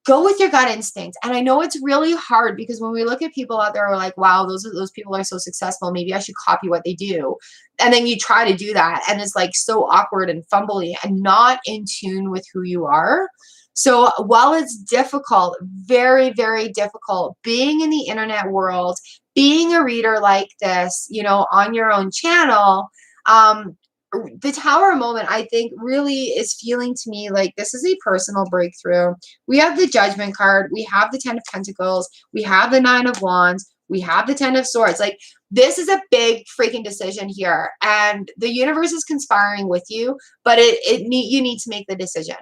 go with your gut instinct. And I know it's really hard because when we look at people out there, we're like, wow, those people are so successful. Maybe I should copy what they do. And then you try to do that, and it's like so awkward and fumbly and not in tune with who you are. So while it's difficult, very, very difficult, being in the internet world, being a reader like this, you know, on your own channel, the tower moment, I think, really is feeling to me like this is a personal breakthrough. We have the Judgment card. We have the 10 of Pentacles. We have the 9 of Wands. We have the 10 of Swords. Like, this is a big freaking decision here. And the universe is conspiring with you, but you need to make the decision,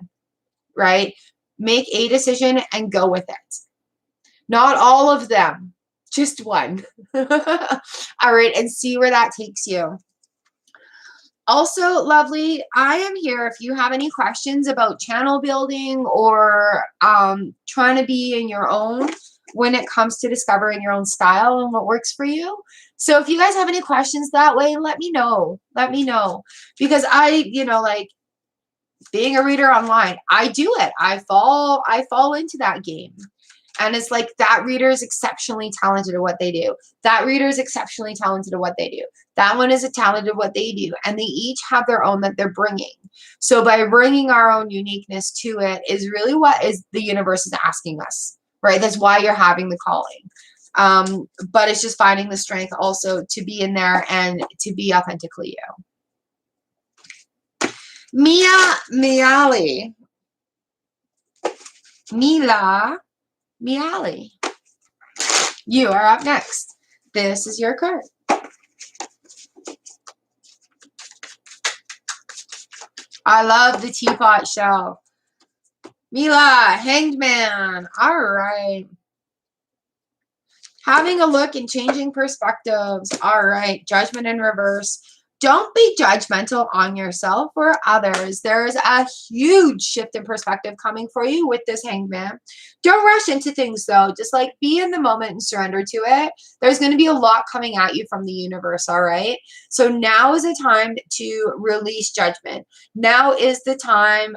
right? Make a decision and go with it. Not all of them, just one. All right, and see where that takes you. Also, lovely, I am here if you have any questions about channel building or trying to be in your own when it comes to discovering your own style and what works for you. So if you guys have any questions that way, let me know. Let me know. Because I, you know, like being a reader online, I do it. I fall into that game. And it's like that reader is exceptionally talented at what they do. That reader is exceptionally talented at what they do. That one is talented at what they do. And they each have their own that they're bringing. So by bringing our own uniqueness to it is really what is the universe is asking us, right? That's why you're having the calling. But it's just finding the strength also to be in there and to be authentically you. Mia Miali. Mila Miali. You are up next. This is your card. I love the teapot shell. Mila, Hanged Man. All right. Having a look and changing perspectives. All right. Judgment in reverse. Don't be judgmental on yourself or others. There's a huge shift in perspective coming for you with this Hanged Man. Don't rush into things, though. Just like be in the moment and surrender to it. There's going to be a lot coming at you from the universe, all right? So now is the time to release judgment. Now is the time,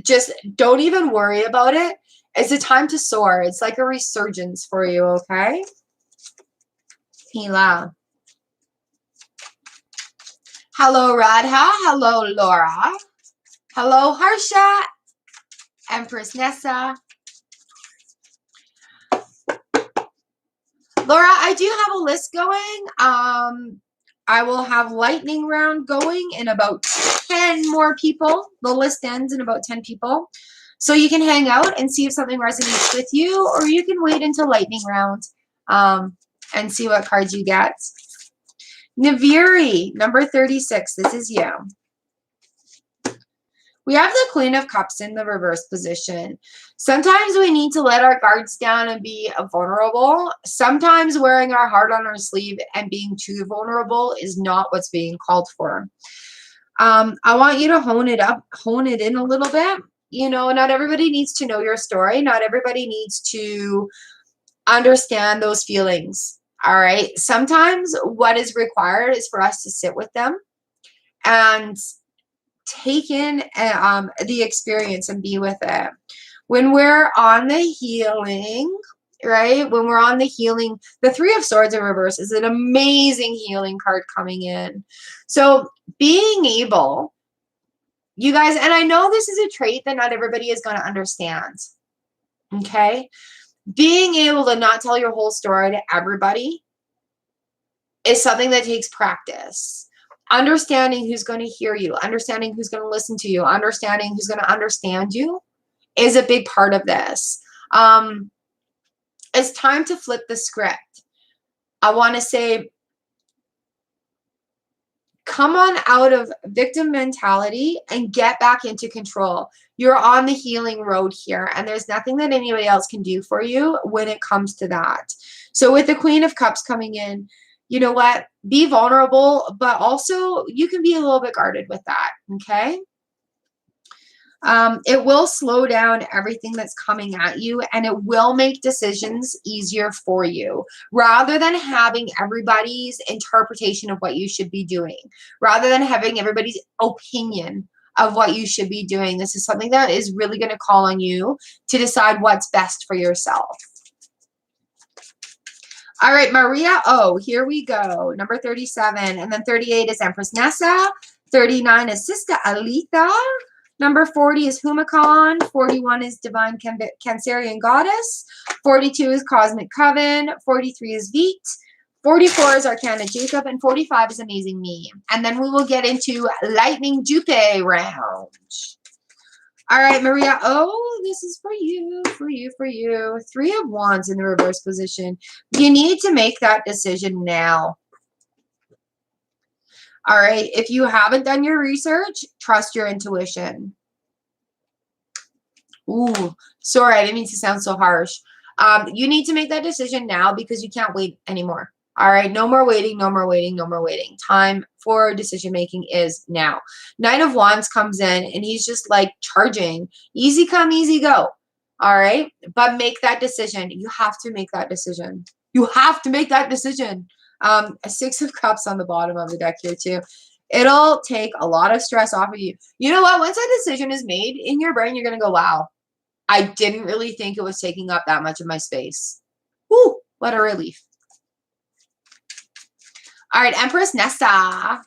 just don't even worry about it. It's a time to soar. It's like a resurgence for you, okay? Hila. Hello, Radha. Hello, Laura. Hello, Harsha. Empress Nessa. Laura, I do have a list going. I will have lightning round going in about 10 more people. The list ends in about 10 people. So you can hang out and see if something resonates with you, or you can wait until lightning round and see what cards you get. Naviri, number 36, this is you. We have the Queen of Cups in the reverse position. Sometimes we need to let our guards down and be vulnerable. Sometimes wearing our heart on our sleeve and being too vulnerable is not what's being called for. I want you to hone it in a little bit. You know, not everybody needs to know your story. Not everybody needs to understand those feelings. All right. Sometimes what is required is for us to sit with them and take in the experience and be with it. When we're on the healing, right? When we're on the healing, the Three of Swords in reverse is an amazing healing card coming in. So being able, you guys, and I know this is a trait that not everybody is going to understand, okay? Being able to not tell your whole story to everybody is something that takes practice. Understanding who's going to hear you, understanding who's going to listen to you, understanding who's going to understand you is a big part of this. It's time to flip the script. I want to say, come on out of victim mentality and get back into control. You're on the healing road here, and there's nothing that anybody else can do for you when it comes to that. So with the Queen of Cups coming in, you know what? Be vulnerable, but also you can be a little bit guarded with that, okay? It will slow down everything that's coming at you, and it will make decisions easier for you rather than having everybody's interpretation of what you should be doing, rather than having everybody's opinion of what you should be doing. This is something that is really going to call on you to decide what's best for yourself. All right, Maria O, here we go. Number 37, and then 38 is Empress Nessa. 39 is Sister Alita. Number 40 is Humakon. 41 is Divine Cancerian Goddess. 42 is Cosmic Coven. 43 is Veet. 44 is Arcana Jacob. And 45 is Amazing Me. And then we will get into Lightning Jupe round. All right, Maria. Oh, this is for you, for you, for you. 3 of Wands in the reverse position. You need to make that decision now. All right, if you haven't done your research, trust your intuition. Ooh, sorry, I didn't mean to sound so harsh. You need to make that decision now because you can't wait anymore. All right, no more waiting, no more waiting, no more waiting. Time for decision making is now. Knight of Wands comes in and he's just like charging. Easy come, easy go. All right, but make that decision. You have to make that decision. You have to make that decision. A 6 of Cups on the bottom of the deck here too. It'll take a lot of stress off of you. You know what? Once that decision is made in your brain, you're going to go, wow, I didn't really think it was taking up that much of my space. Woo, what a relief. All right, Empress Nessa.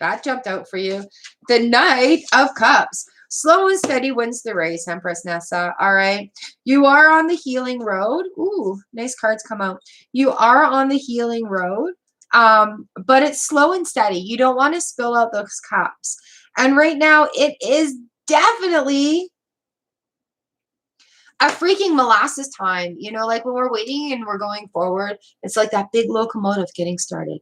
That jumped out for you. The Knight of Cups. Slow and steady wins the race, Empress Nessa. All right. You are on the healing road. Ooh, nice cards come out. You are on the healing road, but it's slow and steady. You don't want to spill out those cups. And right now, it is definitely a freaking molasses time. You know, like when we're waiting and we're going forward, it's like that big locomotive getting started.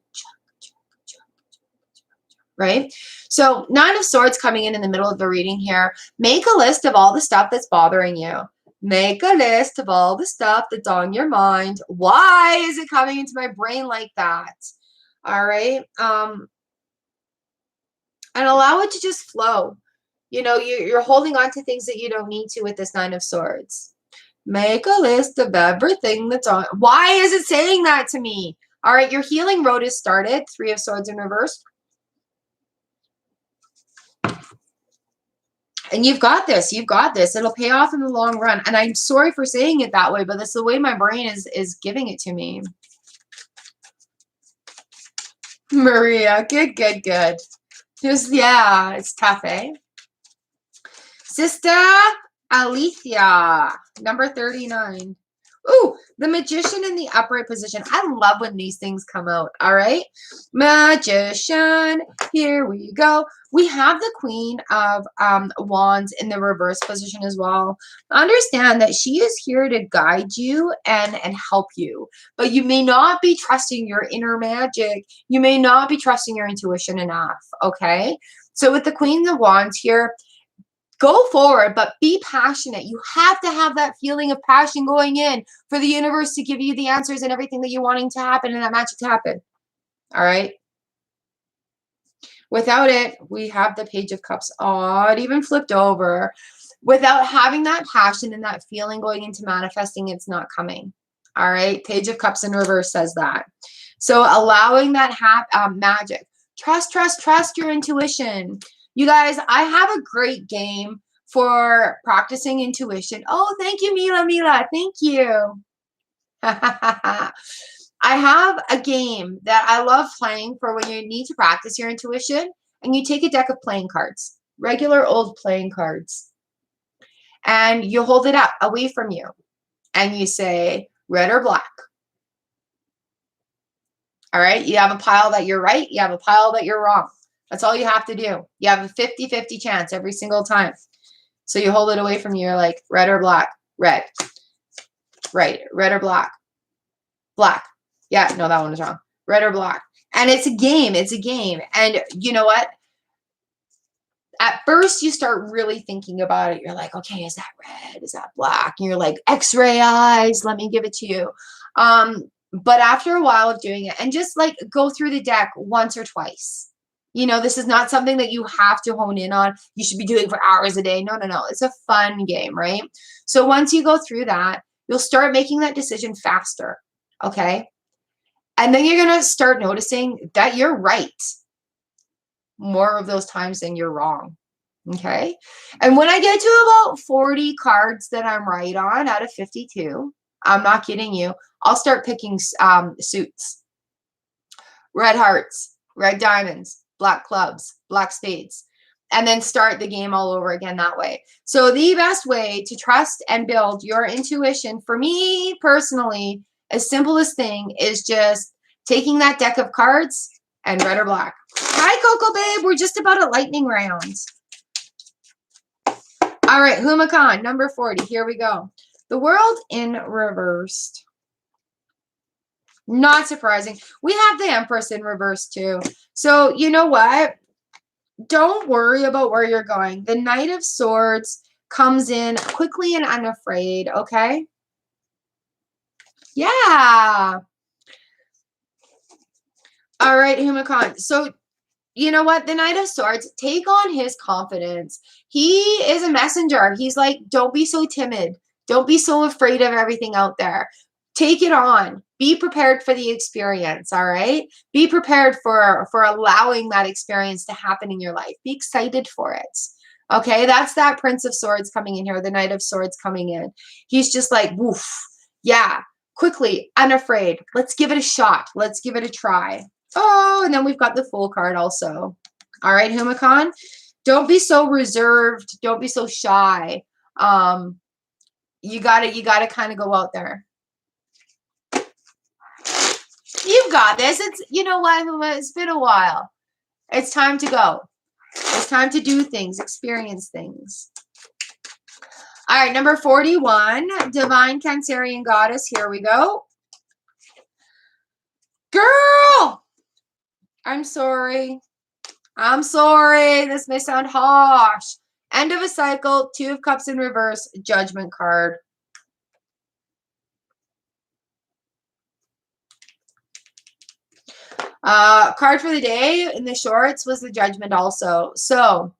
Right? So 9 of Swords coming in the middle of the reading here. Make a list of all the stuff that's bothering you. Make a list of all the stuff that's on your mind. Why is it coming into my brain like that? All right. And allow it to just flow. You know, you're holding on to things that you don't need to with this 9 of Swords. Make a list of everything that's on. Why is it saying that to me? All right. Your healing road is started. 3 of Swords in reverse. And you've got this. You've got this. It'll pay off in the long run. And I'm sorry for saying it that way, but that's the way my brain is giving it to me. Maria, good, good, good. Just, yeah, it's tough, eh? Sister Alethea, number 39. Ooh, the Magician in the upright position. I love when these things come out, all right? Magician, here we go. We have the Queen of Wands in the reverse position as well. Understand that she is here to guide you and help you, but you may not be trusting your inner magic. You may not be trusting your intuition enough, okay? So with the Queen of Wands here, go forward, but be passionate. You have to have that feeling of passion going in for the universe to give you the answers and everything that you're wanting to happen and that magic to happen. All right? Without it, we have the Page of Cups. Oh, it even flipped over. Without having that passion and that feeling going into manifesting, it's not coming. All right? Page of Cups in reverse says that. So allowing that magic. Trust your intuition. You guys, I have a great game for practicing intuition. Oh, thank you, Mila. Thank you. I have a game that I love playing for when you need to practice your intuition, and you take a deck of playing cards, regular old playing cards, and you hold it up away from you, and you say red or black. All right, you have a pile that you're right, you have a pile that you're wrong. That's all you have to do. You have a 50-50 chance every single time. So you hold it away from you, you're like red or black, red, right, red or black, black. Yeah, no, that one is wrong. Red or black. And it's a game. It's a game. And you know what? At first, you start really thinking about it. You're like, okay, is that red? Is that black? And you're like, X-ray eyes. Let me give it to you. But after a while of doing it, and just like go through the deck once or twice. You know, this is not something that you have to hone in on. You should be doing for hours a day. No, no, no. It's a fun game, right? So once you go through that, you'll start making that decision faster. Okay? And then you're going to start noticing that you're right more of those times than you're wrong. Okay. And when I get to about 40 cards that I'm right on out of 52, I'm not kidding you, I'll start picking suits, red hearts, red diamonds, black clubs, black spades, and then start the game all over again that way. So the best way to trust and build your intuition, for me personally, as simplest thing is just taking that deck of cards and red or black. Hi, Coco Babe. We're just about a lightning round. All right, Humakan, number 40. Here we go. The world in reversed. Not surprising. We have the Empress in reverse too. So you know what? Don't worry about where you're going. The Knight of Swords comes in quickly and unafraid, okay? Yeah. All right, Humakan. So, you know what? The Knight of Swords, take on his confidence. He is a messenger. He's like, don't be so timid. Don't be so afraid of everything out there. Take it on. Be prepared for the experience, all right? Be prepared for allowing that experience to happen in your life. Be excited for it. Okay, that's that Prince of Swords coming in here, the Knight of Swords coming in. He's just like, woof, yeah, quickly, unafraid. Let's give it a shot. Let's give it a try. Oh, and then we've got the Fool card also. All right, Humakan, don't be so reserved. Don't be so shy. You gotta kind of go out there. You've got this. It's, you know what, Huma, it's been a while. It's time to go. It's time to do things, experience things. All right, number 41, Divine Cancerian Goddess. Here we go. Girl! I'm sorry. I'm sorry. This may sound harsh. End of a cycle, 2 of Cups in reverse, Judgment card. Card for the day in the shorts was the Judgment also. So,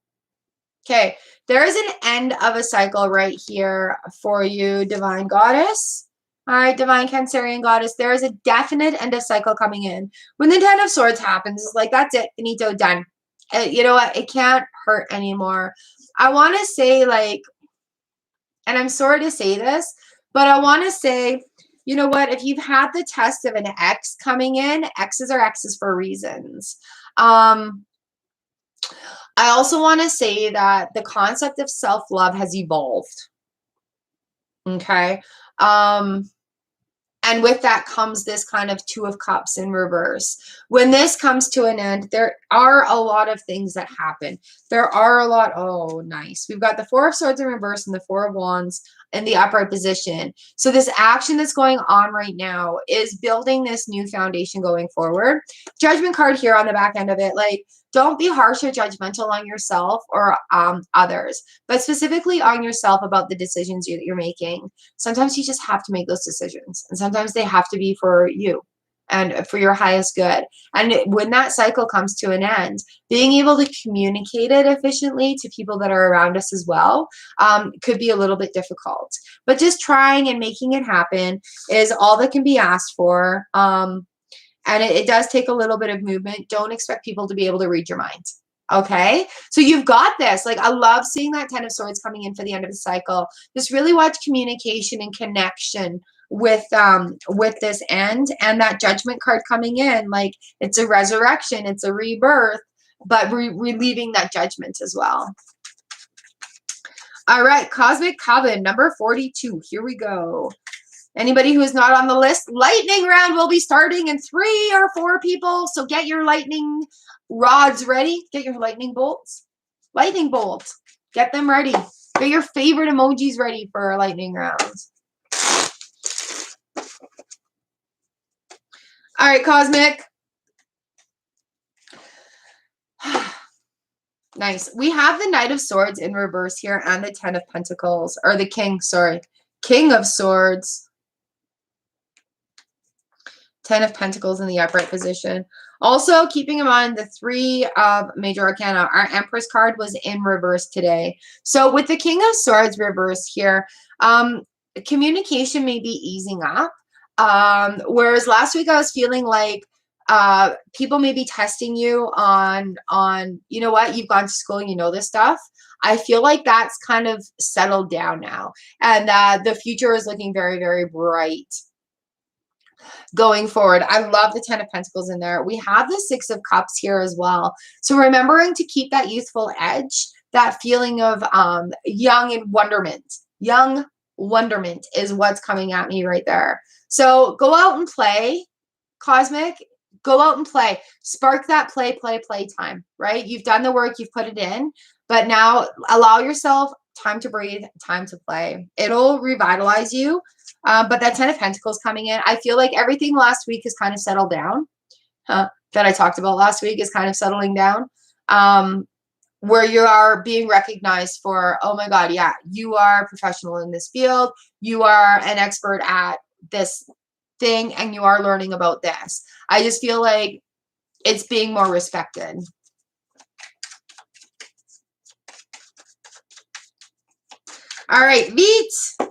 okay, there is an end of a cycle right here for you, Divine Goddess. All right, Divine Cancerian Goddess, there is a definite end of cycle coming in. When the 10 of Swords happens, it's like, that's it, finito, done. You know what? It can't hurt anymore. I want to say, like, and I'm sorry to say this, but I want to say, you know what? If you've had the test of an X coming in, X's are X's for reasons. I also want to say that the concept of self-love has evolved. Okay. And with that comes this kind of 2 of Cups in reverse. When this comes to an end, there are a lot of things that happen. There are a lot. Oh, nice. We've got the 4 of Swords in reverse and the 4 of Wands in the upright position. So this action that's going on right now is building this new foundation going forward. Judgment card here on the back end of it. Like, don't be harsh or judgmental on yourself or others, but specifically on yourself about the decisions that you're making. Sometimes you just have to make those decisions, and sometimes they have to be for you and for your highest good. And when that cycle comes to an end, being able to communicate it efficiently to people that are around us as well could be a little bit difficult. But just trying and making it happen is all that can be asked for. And it does take a little bit of movement. Don't expect people to be able to read your mind. Okay, so you've got this. Like, I love seeing that Ten of Swords coming in for the end of the cycle. Just really watch communication and connection with this end, and that Judgment card coming in. Like, it's a resurrection, it's a rebirth, but relieving that judgment as well. All right, Cosmic Coven, number 42. Here we go. Anybody who is not on the list, lightning round will be starting in 3 or 4 people. So get your lightning rods ready. Get your lightning bolts. Lightning bolt. Get them ready. Get your favorite emojis ready for our lightning rounds. All right, Cosmic. Nice. We have the Knight of Swords in reverse here and the Ten of Pentacles. Or the King, sorry. King of Swords. Ten of Pentacles in the upright position. Also, keeping in mind the 3 of Major Arcana, our Empress card was in reverse today. So with the King of Swords reverse here, communication may be easing up. Whereas last week I was feeling like people may be testing you on, you know what, you've gone to school and you know this stuff. I feel like that's kind of settled down now. And the future is looking very, very bright going forward. I love the Ten of Pentacles in there. We have the Six of Cups here as well. So remembering to keep that youthful edge, that feeling of young and wonderment. Young wonderment is what's coming at me right there. So go out and play, Cosmic. Go out and play. Spark that play time, right? You've done the work, you've put it in, but now allow yourself time to breathe, time to play. It'll revitalize you. But that Ten of Pentacles coming in, I feel like everything last week is kind of settled down. That I talked about last week is kind of settling down. Where you are being recognized for, oh my God, yeah, you are a professional in this field. You are an expert at this thing and you are learning about this. I just feel like it's being more respected. All right, Veet,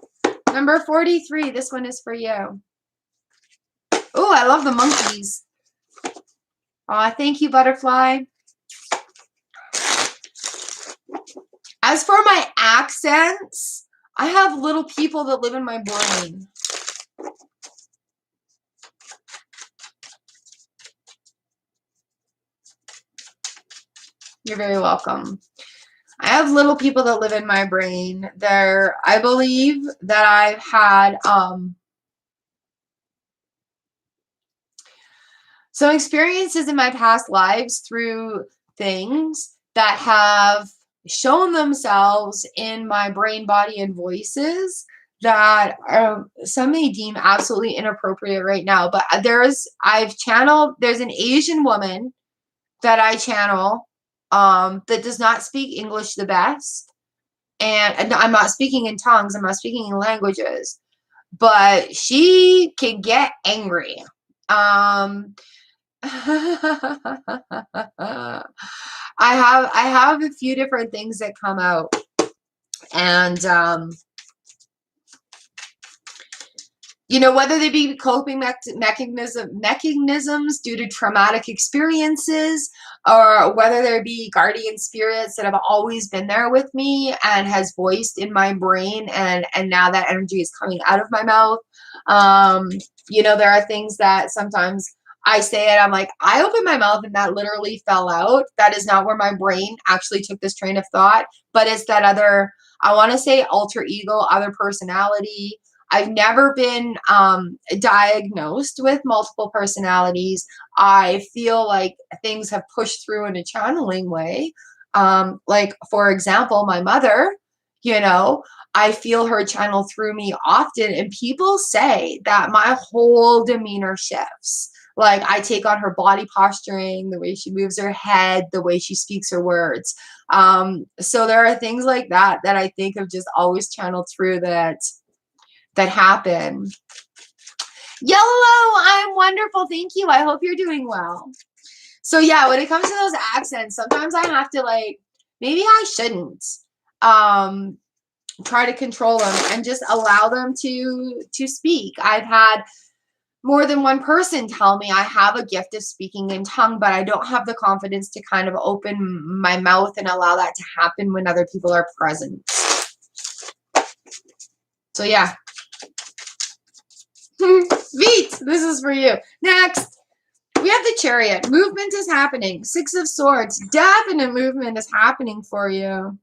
number 43. This one is for you. Oh, I love the monkeys. Aw, thank you, Butterfly. As for my accents, I have little people that live in my brain. You're very welcome. I have little people that live in my brain. I believe that I've had some experiences in my past lives through things that have shown themselves in my brain, body, and voices that some may deem absolutely inappropriate right now. But there's an Asian woman that I channel that does not speak English the best. And I'm not speaking in tongues. I'm not speaking in languages. But she can get angry. I have a few different things that come out. And you know, whether they be coping mechanisms due to traumatic experiences, or whether there be guardian spirits that have always been there with me and has voiced in my brain, and now that energy is coming out of my mouth. You know, there are things that sometimes I say it, I'm like, I opened my mouth and that literally fell out. That is not where my brain actually took this train of thought, but it's that other, I want to say alter ego, other personality. I've never been diagnosed with multiple personalities. I feel like things have pushed through in a channeling way. Like, for example, my mother, you know, I feel her channel through me often. And people say that my whole demeanor shifts. Like, I take on her body posturing, the way she moves her head, the way she speaks her words. So there are things like that that I think have just always channeled through that happen. Yellow, I'm wonderful. Thank you. I hope you're doing well. So yeah, when it comes to those accents, sometimes I have to, like, maybe I shouldn't try to control them and just allow them to speak. I've had more than one person tell me I have a gift of speaking in tongue, but I don't have the confidence to kind of open my mouth and allow that to happen when other people are present. So yeah. Veet, this is for you. Next, we have the Chariot. Movement is happening. Six of Swords. Definite movement is happening for you.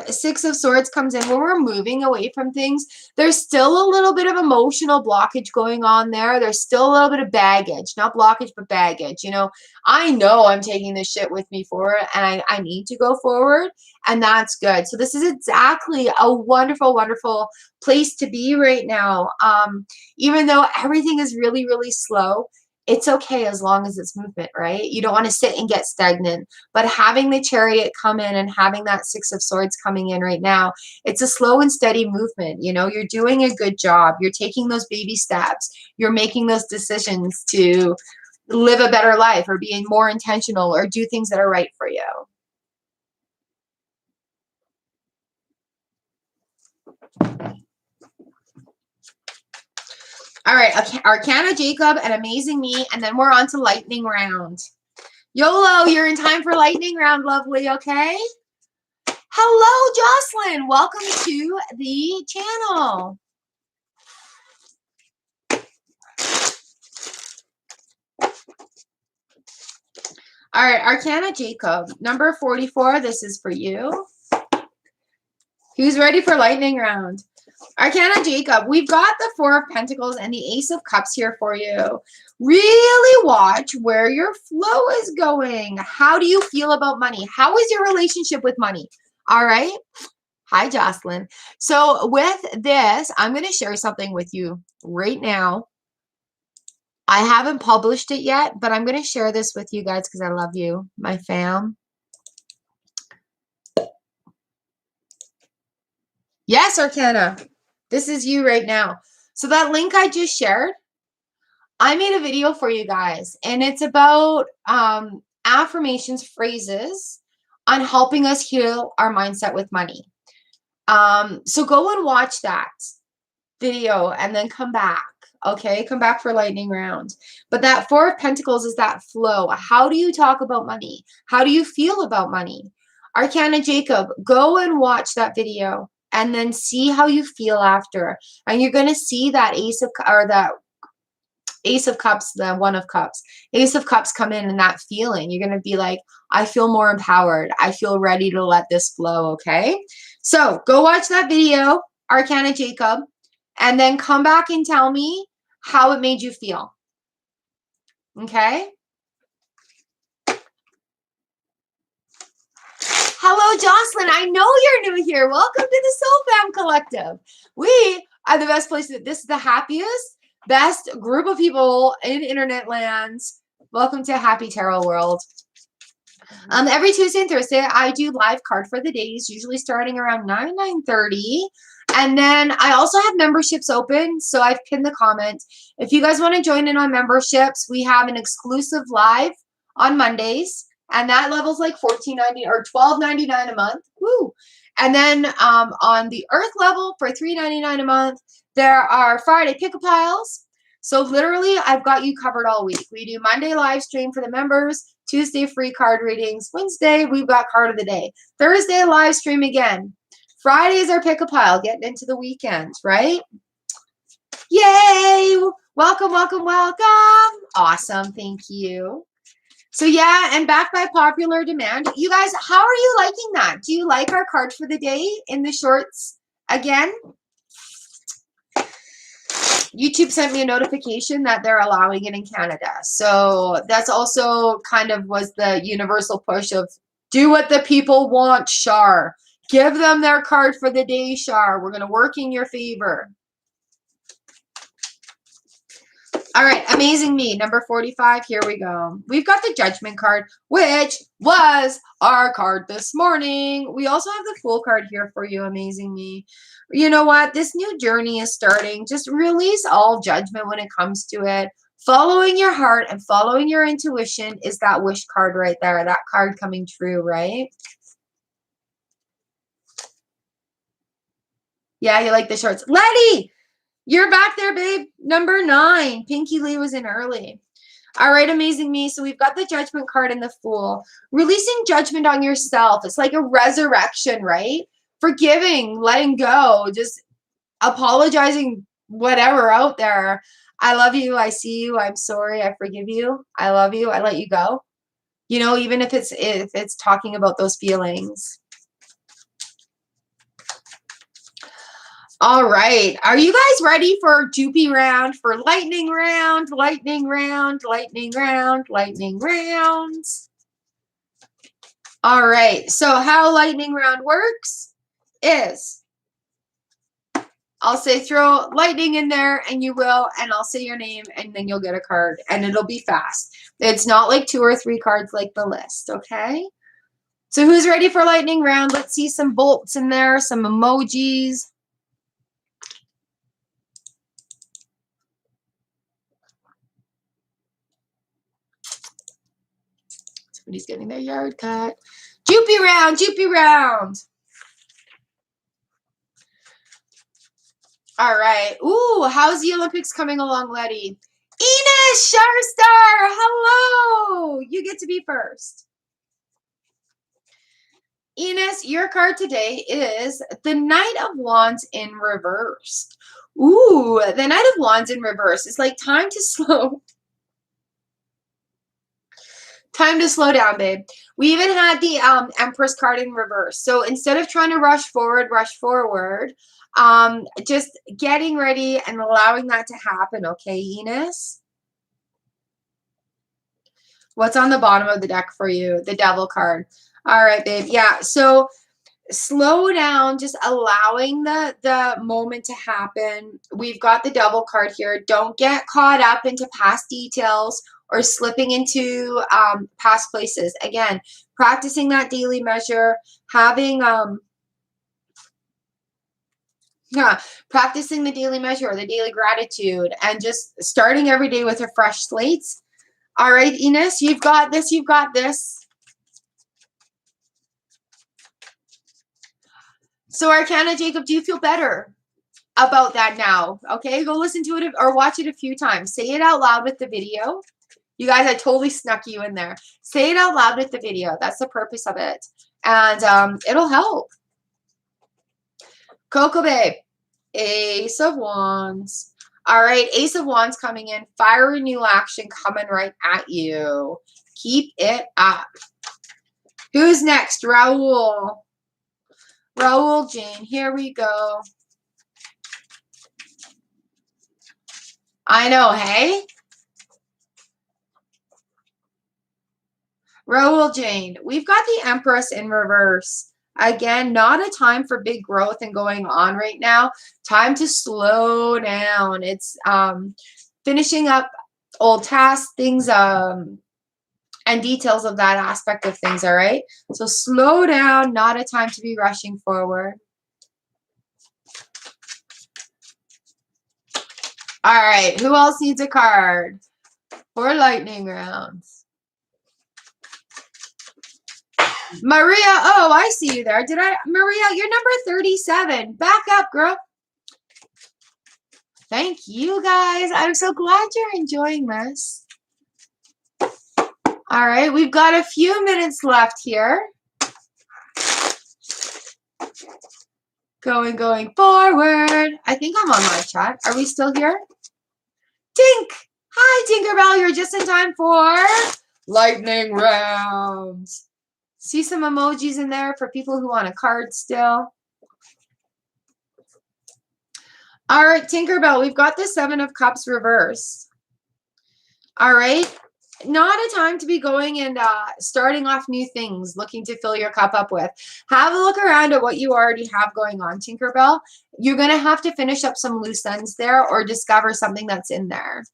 Six of Swords comes in when we're moving away from things. There's still a little bit of emotional blockage going on there. There's still a little bit of baggage, not blockage, but baggage. You know I'm taking this shit with me forward and I need to go forward, and that's good. So this is exactly a wonderful, wonderful place to be right now. Even though everything is really, really slow, it's okay as long as it's movement, right? You don't want to sit and get stagnant. But having the Chariot come in and having that Six of Swords coming in right now, it's a slow and steady movement. You're doing a good job. You're taking those baby steps. You're making those decisions to live a better life or being more intentional or do things that are right for you. All right, Arcana Jacob and Amazing Me, and then we're on to lightning round. YOLO, you're in time for lightning round, lovely, okay? Hello, Jocelyn. Welcome to the channel. All right, Arcana Jacob, number 44, this is for you. Who's ready for lightning round? Arcana Jacob, we've got the Four of Pentacles and the Ace of Cups here for you. Really watch where your flow is going. How do you feel about money? How is your relationship with money? All right. Hi, Jocelyn. So with this, I'm going to share something with you right now. I haven't published it yet, but I'm going to share this with you guys because I love you, my fam. Yes, Arcana. This is you right now. So that link I just shared, I made a video for you guys, and it's about affirmations, phrases on helping us heal our mindset with money. So go and watch that video and then come back. Okay, come back for lightning round. But that Four of Pentacles is that flow. How do you talk about money? How do you feel about money? Arcana Jacob, go and watch that video and then see how you feel after. And you're going to see that Ace of Cups, the One of Cups. Ace of Cups come in and that feeling. You're going to be like, I feel more empowered. I feel ready to let this flow, okay? So go watch that video, Arcana Jacob, and then come back and tell me how it made you feel. Okay? Hello, Jocelyn. I know you're new here. Welcome to the Soul Fam Collective. We are the best place. This is the happiest, best group of people in internet lands. Welcome to Happy Tarot World. Every Tuesday and Thursday, I do live card for the days, usually starting around 9:30. And then I also have memberships open, so I've pinned the comment. If you guys want to join in on memberships, we have an exclusive live on Mondays, and that level's like $14.90 or $12.99 a month. Woo! And then on the Earth level for $3.99 a month, there are Friday pick-a-piles. So literally, I've got you covered all week. We do Monday live stream for the members, Tuesday free card readings, Wednesday we've got card of the day, Thursday live stream again. Fridays are pick-a-pile, getting into the weekends, right? Yay! Welcome, welcome, welcome. Awesome, thank you. So yeah, and back by popular demand. You guys, how are you liking that? Do you like our card for the day in the shorts again? YouTube sent me a notification that they're allowing it in Canada. So that's also kind of was the universal push of do what the people want, Char. Give them their card for the day, Char. We're going to work in your favor. All right, Amazing Me, number 45. Here we go. We've got the Judgment card, which was our card this morning. We also have the Fool card here for you, Amazing Me. You know what? This new journey is starting. Just release all judgment when it comes to it. Following your heart and following your intuition is that wish card right there. That card coming true, right? Yeah, you like the shorts. Letty! You're back there, babe. Number 9. Pinky Lee was in early. All right, amazing me. So we've got the Judgment card and the Fool. Releasing judgment on yourself. It's like a resurrection, right? Forgiving, letting go, just apologizing, whatever out there. I love you. I see you. I'm sorry. I forgive you. I love you. I let you go. You know, even if it's talking about those feelings. All right. Are you guys ready for Joopy round, for lightning round, lightning round, lightning round, lightning rounds? All right. So how lightning round works is I'll say throw lightning in there and you will, and I'll say your name and then you'll get a card and it'll be fast. It's not like 2 or 3 cards like the list, okay? So who's ready for lightning round? Let's see some bolts in there, some emojis. Somebody's getting their yard cut. Joopy round, Joopy round. All right. Ooh, how's the Olympics coming along, Letty? Ines Sharstar, hello. You get to be first. Ines, your card today is the Knight of Wands in reverse. Ooh, the Knight of Wands in reverse. It's like time to slow down, babe. We even had the Empress card in reverse. So instead of trying to rush forward, just getting ready and allowing that to happen, okay, Ines? What's on the bottom of the deck for you? The Devil card. All right, babe. Yeah, so slow down, just allowing the moment to happen. We've got the Devil card here. Don't get caught up into past details or slipping into past places. Again, practicing that daily measure, having practicing the daily measure or the daily gratitude, and just starting every day with a fresh slate. All right, Ines, you've got this, you've got this. So Arcana Jacob, do you feel better about that now? Okay, go listen to it or watch it a few times. Say it out loud with the video. You guys, I totally snuck you in there. Say it out loud with the video. That's the purpose of it. And it'll help. Coco Babe, Ace of Wands. All right, Ace of Wands coming in. Fiery new action coming right at you. Keep it up. Who's next? Raul. Raul Jane. Here we go. I know, hey? Raul Jane. We've got the Empress in reverse. Again, not a time for big growth and going on right now. Time to slow down. It's finishing up old tasks, things, and details of that aspect of things, all right? So slow down, not a time to be rushing forward. All right, who else needs a card for lightning rounds? Maria, oh, I see you there. Maria, you're number 37. Back up, girl. Thank you, guys. I'm so glad you're enjoying this. All right, we've got a few minutes left here. Going forward. I think I'm on live chat. Are we still here? Tink. Hi, Tinkerbell. You're just in time for lightning rounds. See some emojis in there for people who want a card still. All right, Tinkerbell, we've got the 7 of Cups reversed. All right. Not a time to be going and starting off new things, looking to fill your cup up with. Have a look around at what you already have going on, Tinkerbell. You're going to have to finish up some loose ends there or discover something that's in there.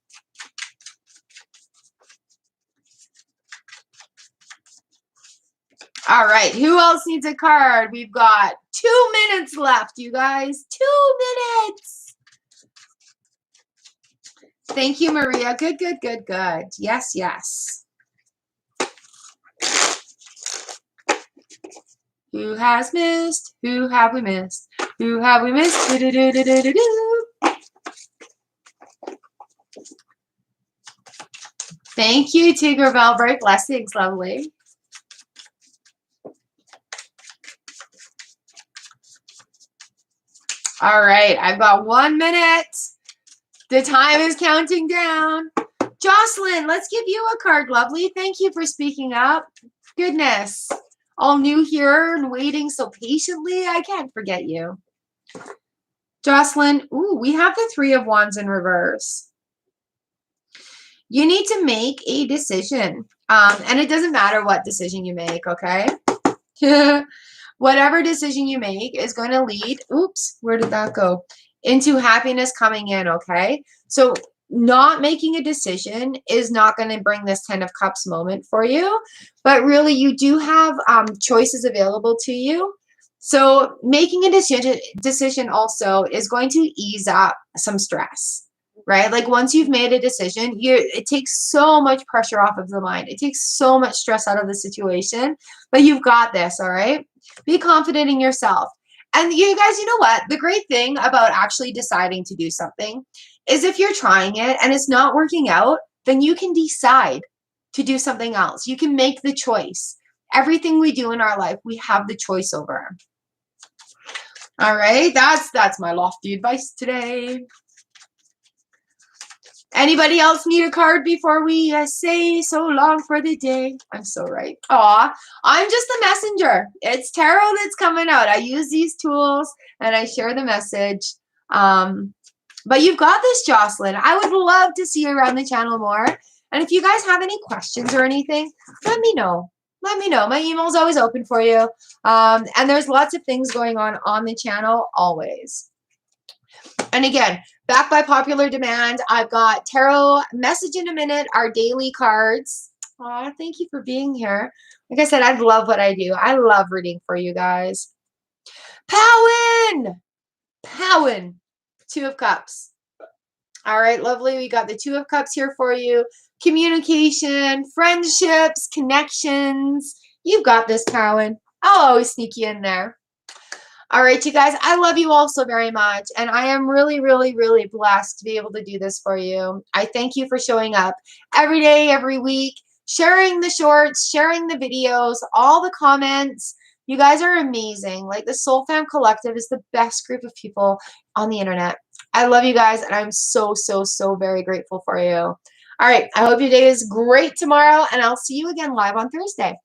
All right, who else needs a card? We've got 2 minutes left, you guys. 2 minutes. Thank you, Maria. Good. Yes, yes. Who has missed? Who have we missed? Who have we missed? Do, do, do, do, do, do, do. Thank you, Tinkerbell. Bright blessings, lovely. All right, I've got 1 minute. The time is counting down. Jocelyn, let's give you a card, lovely. Thank you for speaking up. Goodness. All new here and waiting so patiently. I can't forget you. Jocelyn, ooh, we have the 3 of Wands in reverse. You need to make a decision. And it doesn't matter what decision you make, okay? Whatever decision you make is going to lead, oops, where did that go? Into happiness coming in, okay? So not making a decision is not going to bring this 10 of Cups moment for you, but really you do have choices available to you. So making a decision also is going to ease up some stress, right? Like once you've made a decision, it takes so much pressure off of the mind. It takes so much stress out of the situation, but you've got this, all right? Be confident in yourself. And you guys, you know what? The great thing about actually deciding to do something is if you're trying it and it's not working out, then you can decide to do something else. You can make the choice. Everything we do in our life, we have the choice over. All right, that's my lofty advice today. Anybody else need a card before we say so long for the day? I'm so right. Aw, I'm just the messenger. It's tarot that's coming out. I use these tools and I share the message. But you've got this, Jocelyn. I would love to see you around the channel more. And if you guys have any questions or anything, let me know. Let me know. My email is always open for you. And there's lots of things going on the channel always. And again, back by popular demand, I've got Tarot Message in a Minute, our daily cards. Aw, thank you for being here. Like I said, I love what I do. I love reading for you guys. Powen! Powen! 2 of Cups. All right, lovely. We got the 2 of Cups here for you. Communication, friendships, connections. You've got this, Powen. I'll always sneak you in there. All right, you guys, I love you all so very much. And I am really, really, really blessed to be able to do this for you. I thank you for showing up every day, every week, sharing the shorts, sharing the videos, all the comments. You guys are amazing. Like the Soul Fam Collective is the best group of people on the internet. I love you guys, and I'm so, so, so very grateful for you. All right, I hope your day is great tomorrow, and I'll see you again live on Thursday.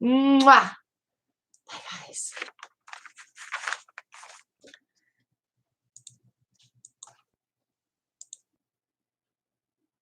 Mwah. Bye, guys.